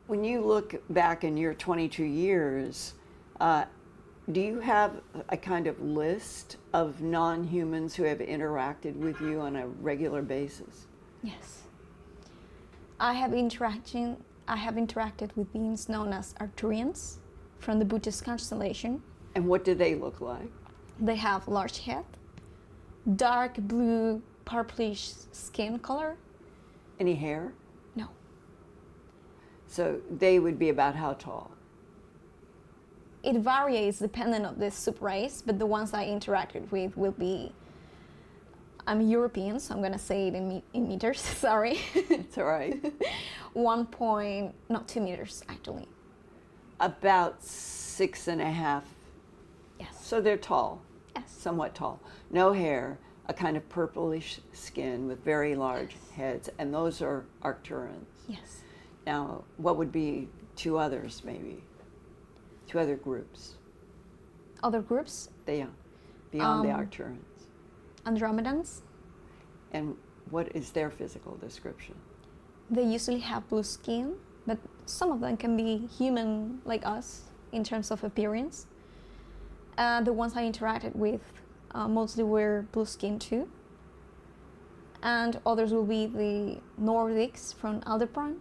When you look back in your 22 years, do you have a kind of list of non-humans who have interacted with you on a regular basis? Yes. I have interacted with beings known as Arcturians from the Buddhist constellation. And what do they look like? They have large head, dark blue purplish skin color. Any hair? No. So they would be about how tall? It varies depending on the subrace, but the ones I interacted with will be, I'm European, so I'm gonna say it in meters, sorry. It's all right. 2 meters actually. About 6.5. Yes. So they're tall. Yes. Somewhat tall. No hair. a kind of purplish skin with very large heads, and those are Arcturans. Yes. Now, what would be two others, maybe? Two other groups? Other groups? Yeah, beyond the Arcturans. Andromedans. And what is their physical description? They usually have blue skin, but some of them can be human like us in terms of appearance. The ones I interacted with mostly were blue skin too. And others will be the Nordics from Aldebaran.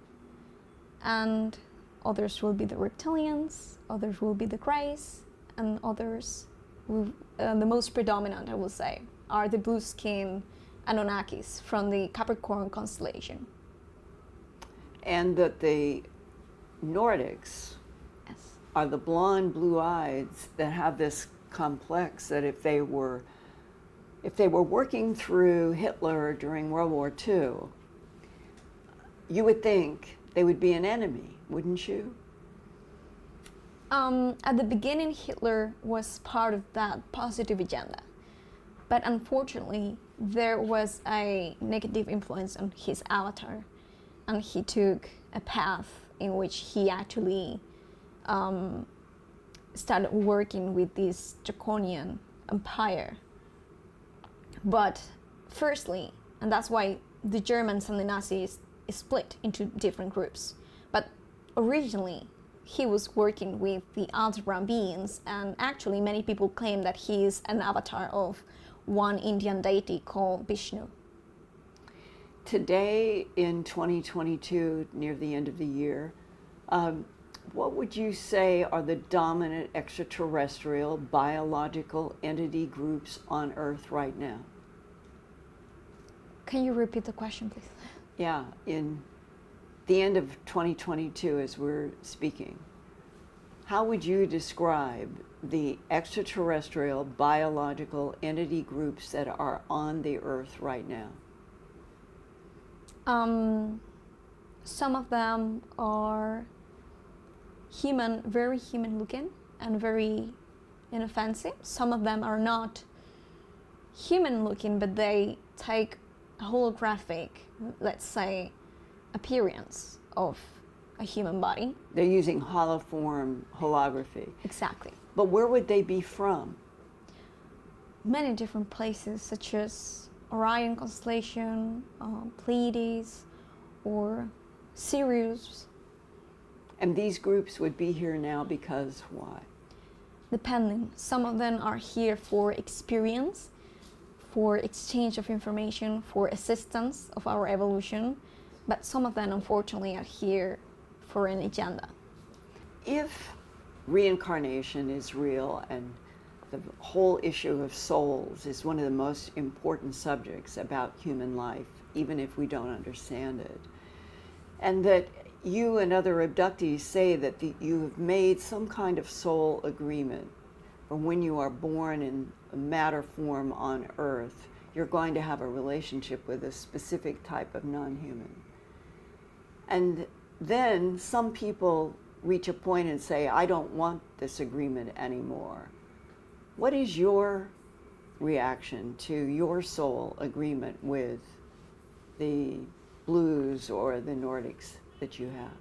And others will be the Reptilians, others will be the Greys, and others, the most predominant, I will say, are the blue skin Anunnakis from the Capricorn constellation. And that the Nordics are the blonde, blue-eyes that have this complex that if they were working through Hitler during World War II, you would think they would be an enemy, wouldn't you? At the beginning, Hitler was part of that positive agenda. But unfortunately, there was a negative influence on his avatar, and he took a path in which he actually started working with this draconian empire. But firstly, and that's why the Germans and the Nazis split into different groups, but originally he was working with the Aldebaran beings, and actually many people claim that he is an avatar of one Indian deity called Vishnu. Today in 2022, near the end of the year, what would you say are the dominant extraterrestrial biological entity groups on Earth right now? Can you repeat the question, please? Yeah, in the end of 2022 as we're speaking, how would you describe the extraterrestrial biological entity groups that are on the Earth right now? Some of them are human, very human looking and very inoffensive. Some of them are not human looking, but they take a holographic, let's say, appearance of a human body. They're using holoform holography. Exactly. But where would they be from? Many different places, such as Orion constellation, Pleiades, or Sirius. And these groups would be here now because why? Depending. Some of them are here for experience, for exchange of information, for assistance of our evolution, but some of them unfortunately are here for an agenda. If reincarnation is real and the whole issue of souls is one of the most important subjects about human life, even if we don't understand it, and that you and other abductees say that you have made some kind of soul agreement, or when you are born in a matter form on Earth, you're going to have a relationship with a specific type of non-human. And then some people reach a point and say, I don't want this agreement anymore. What is your reaction to your soul agreement with the blues or the Nordics that you have?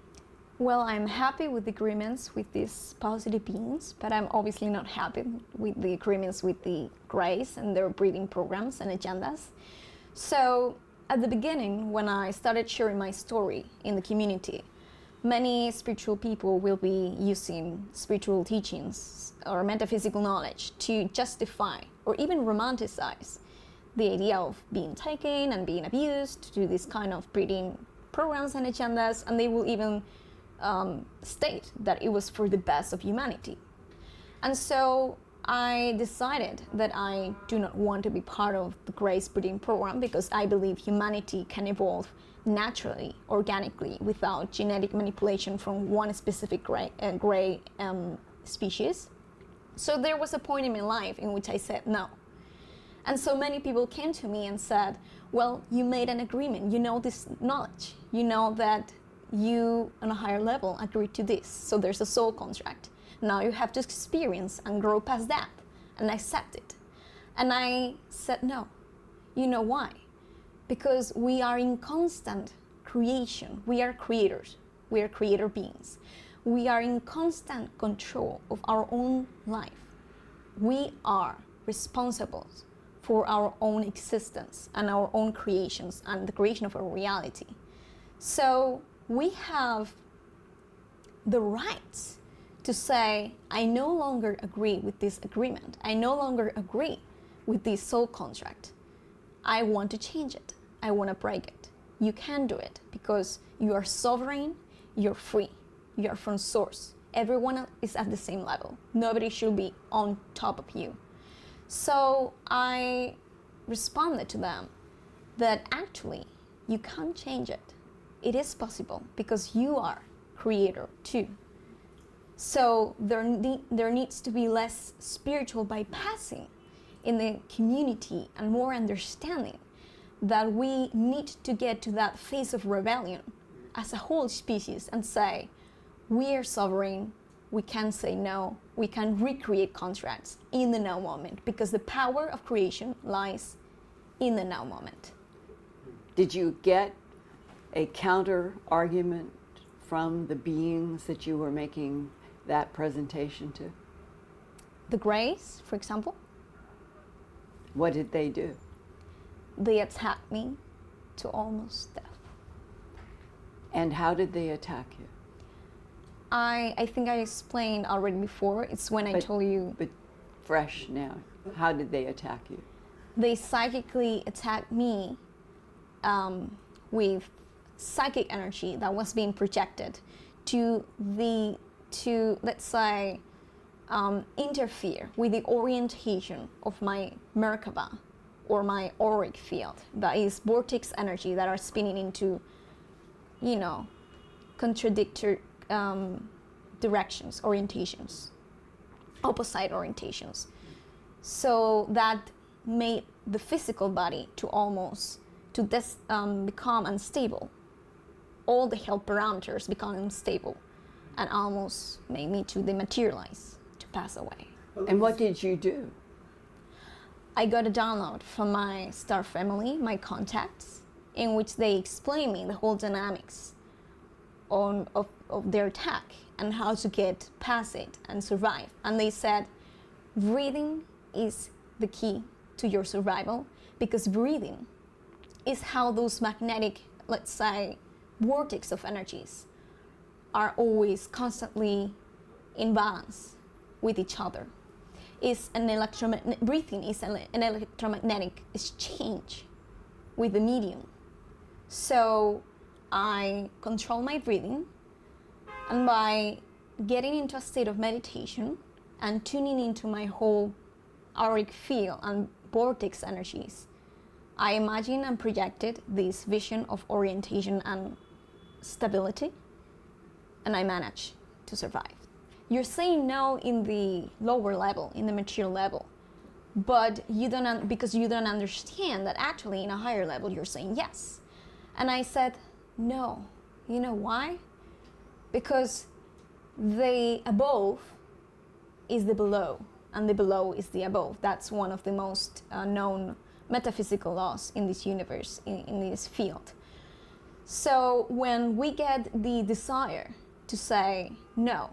Well, I'm happy with the agreements with these positive beings, but I'm obviously not happy with the agreements with the Greys and their breeding programs and agendas. So at the beginning, when I started sharing my story in the community, many spiritual people will be using spiritual teachings or metaphysical knowledge to justify or even romanticize the idea of being taken and being abused, to do this kind of breeding programs and agendas, and they will even state that it was for the best of humanity. And so I decided that I do not want to be part of the Grey's breeding program, because I believe humanity can evolve naturally, organically, without genetic manipulation from one specific grey species. So there was a point in my life in which I said no. And so many people came to me and said, well, you made an agreement, you know this knowledge, you know that you on a higher level agreed to this, so there's a soul contract. Now you have to experience and grow past that and accept it. And I said no. You know why? Because we are in constant creation. We are creators. We are creator beings. We are in constant control of our own life. We are responsible for our own existence and our own creations and the creation of our reality. So we have the right to say, I no longer agree with this agreement. I no longer agree with this soul contract. I want to change it. I want to break it. You can do it because you are sovereign, you're free, you are from source. Everyone is at the same level. Nobody should be on top of you. So I responded to them that actually you can't change it. It is possible because you are creator too. So there needs to be less spiritual bypassing in the community and more understanding that we need to get to that phase of rebellion as a whole species and say, we are sovereign, we can say no, we can recreate contracts in the now moment because the power of creation lies in the now moment. Did you get a counter argument from the beings that you were making that presentation to? The Greys, for example. What did they do? They attacked me to almost death. And how did they attack you? I think I explained already before. It's when I told you. But fresh now. How did they attack you? They psychically attacked me with psychic energy that was being projected to let's say interfere with the orientation of my Merkaba or my auric field, that is vortex energy that are spinning into, contradictory directions, orientations, opposite orientations. So that made the physical body become unstable. All the health parameters become unstable and almost made me to dematerialize, to pass away. And what did you do? I got a download from my star family, my contacts, in which they explained me the whole dynamics of their attack and how to get past it and survive. And they said, breathing is the key to your survival, because breathing is how those magnetic, let's say, vortex of energies are always constantly in balance with each other. Breathing is an electromagnetic exchange with the medium. So I control my breathing, and by getting into a state of meditation and tuning into my whole auric field and vortex energies, I imagined and projected this vision of orientation and stability, and I managed to survive. You're saying no in the lower level, in the material level, but because you don't understand that actually in a higher level you're saying yes. And I said no. You know why? Because the above is the below, and the below is the above. That's one of the most known metaphysical laws in this universe, in this field. So when we get the desire to say no,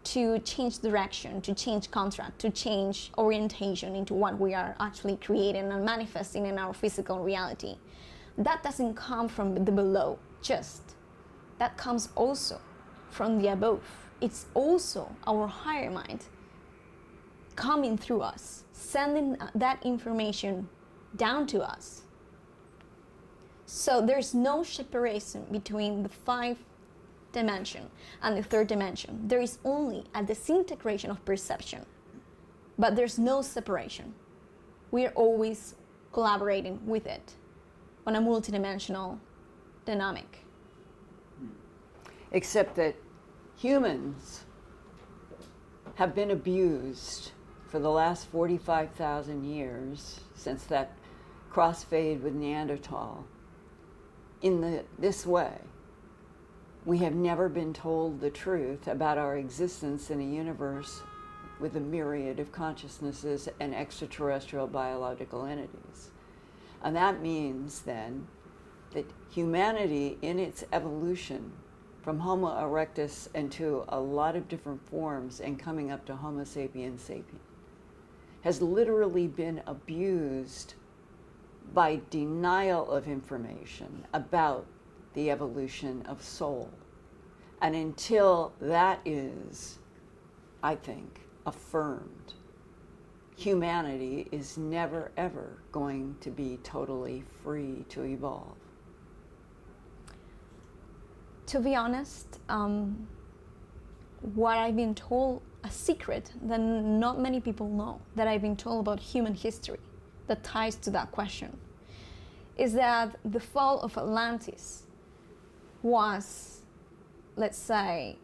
to change direction, to change contract, to change orientation into what we are actually creating and manifesting in our physical reality, that doesn't come from the below just. That comes also from the above. It's also our higher mind coming through us, sending that information down to us. So there's no separation between the 5th dimension and the 3rd dimension. There is only a disintegration of perception, but there's no separation. We are always collaborating with it on a multidimensional dynamic. Except that humans have been abused for the last 45,000 years since that crossfade with Neanderthal in this way. We have never been told the truth about our existence in a universe with a myriad of consciousnesses and extraterrestrial biological entities. And that means then that humanity in its evolution from Homo erectus into a lot of different forms and coming up to Homo sapiens sapiens has literally been abused by denial of information about the evolution of soul. And until that is, I think, affirmed, humanity is never ever going to be totally free to evolve. To be honest, what I've been told, a secret that not many people know, that I've been told about human history that ties to that question, is that the fall of Atlantis was, let's say,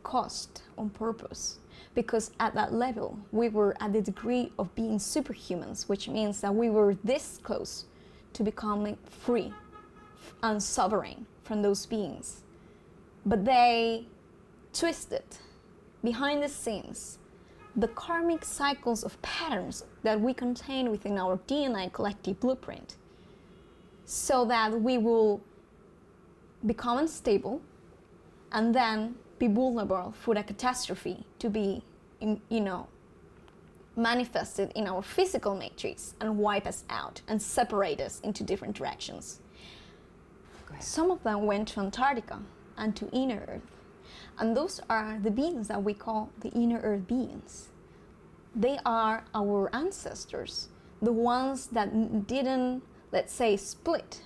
caused on purpose, because at that level we were at the degree of being superhumans, which means that we were this close to becoming free and sovereign from those beings. But they twisted behind the scenes the karmic cycles of patterns that we contain within our DNA collective blueprint, so that we will become unstable and then be vulnerable for a catastrophe to be, manifested in our physical matrix and wipe us out and separate us into different directions. Some of them went to Antarctica and to inner Earth. And those are the beings that we call the inner Earth beings. They are our ancestors, the ones that didn't, let's say, split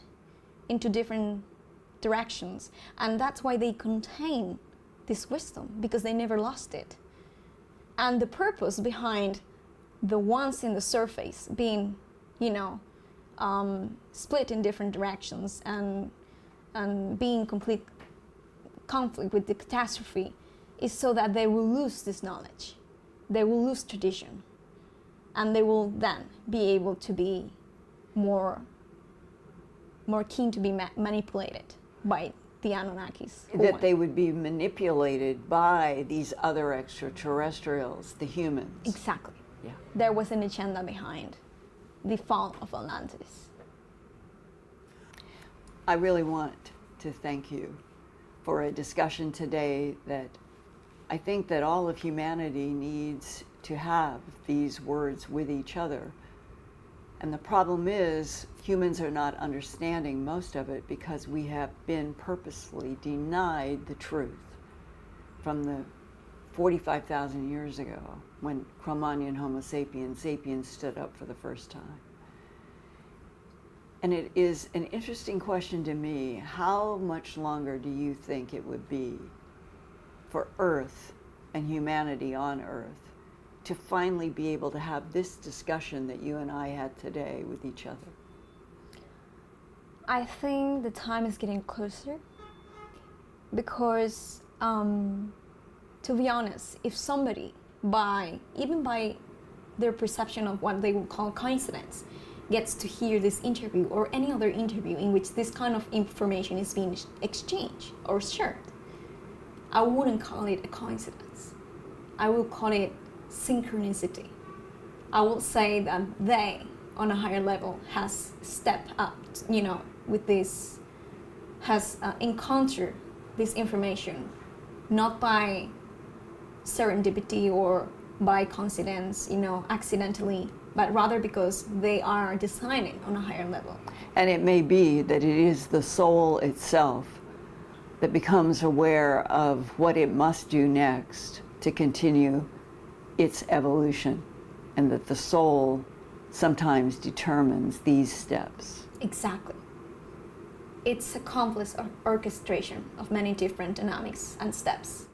into different directions. And that's why they contain this wisdom, because they never lost it. And the purpose behind the ones in the surface being, split in different directions and being complete conflict with the catastrophe is so that they will lose this knowledge, they will lose tradition, and they will then be able to be more keen to be manipulated by the Anunnakis. That they would be manipulated by these other extraterrestrials, the humans. Exactly. Yeah. There was an agenda behind the fall of Atlantis. I really want to thank you for a discussion today that I think that all of humanity needs to have these words with each other. And the problem is humans are not understanding most of it because we have been purposely denied the truth from the 45,000 years ago when Cro-Magnon Homo sapiens stood up for the first time. And it is an interesting question to me. How much longer do you think it would be for Earth and humanity on Earth to finally be able to have this discussion that you and I had today with each other? I think the time is getting closer because, to be honest, if somebody, even by their perception of what they would call coincidence, gets to hear this interview or any other interview in which this kind of information is being exchanged or shared, I wouldn't call it a coincidence. I will call it synchronicity. I will say that they, on a higher level, has stepped up, with this, has encountered this information, not by serendipity or by coincidence, accidentally, but rather because they are designing on a higher level. And it may be that it is the soul itself that becomes aware of what it must do next to continue its evolution, and that the soul sometimes determines these steps. Exactly. It's a complex orchestration of many different dynamics and steps.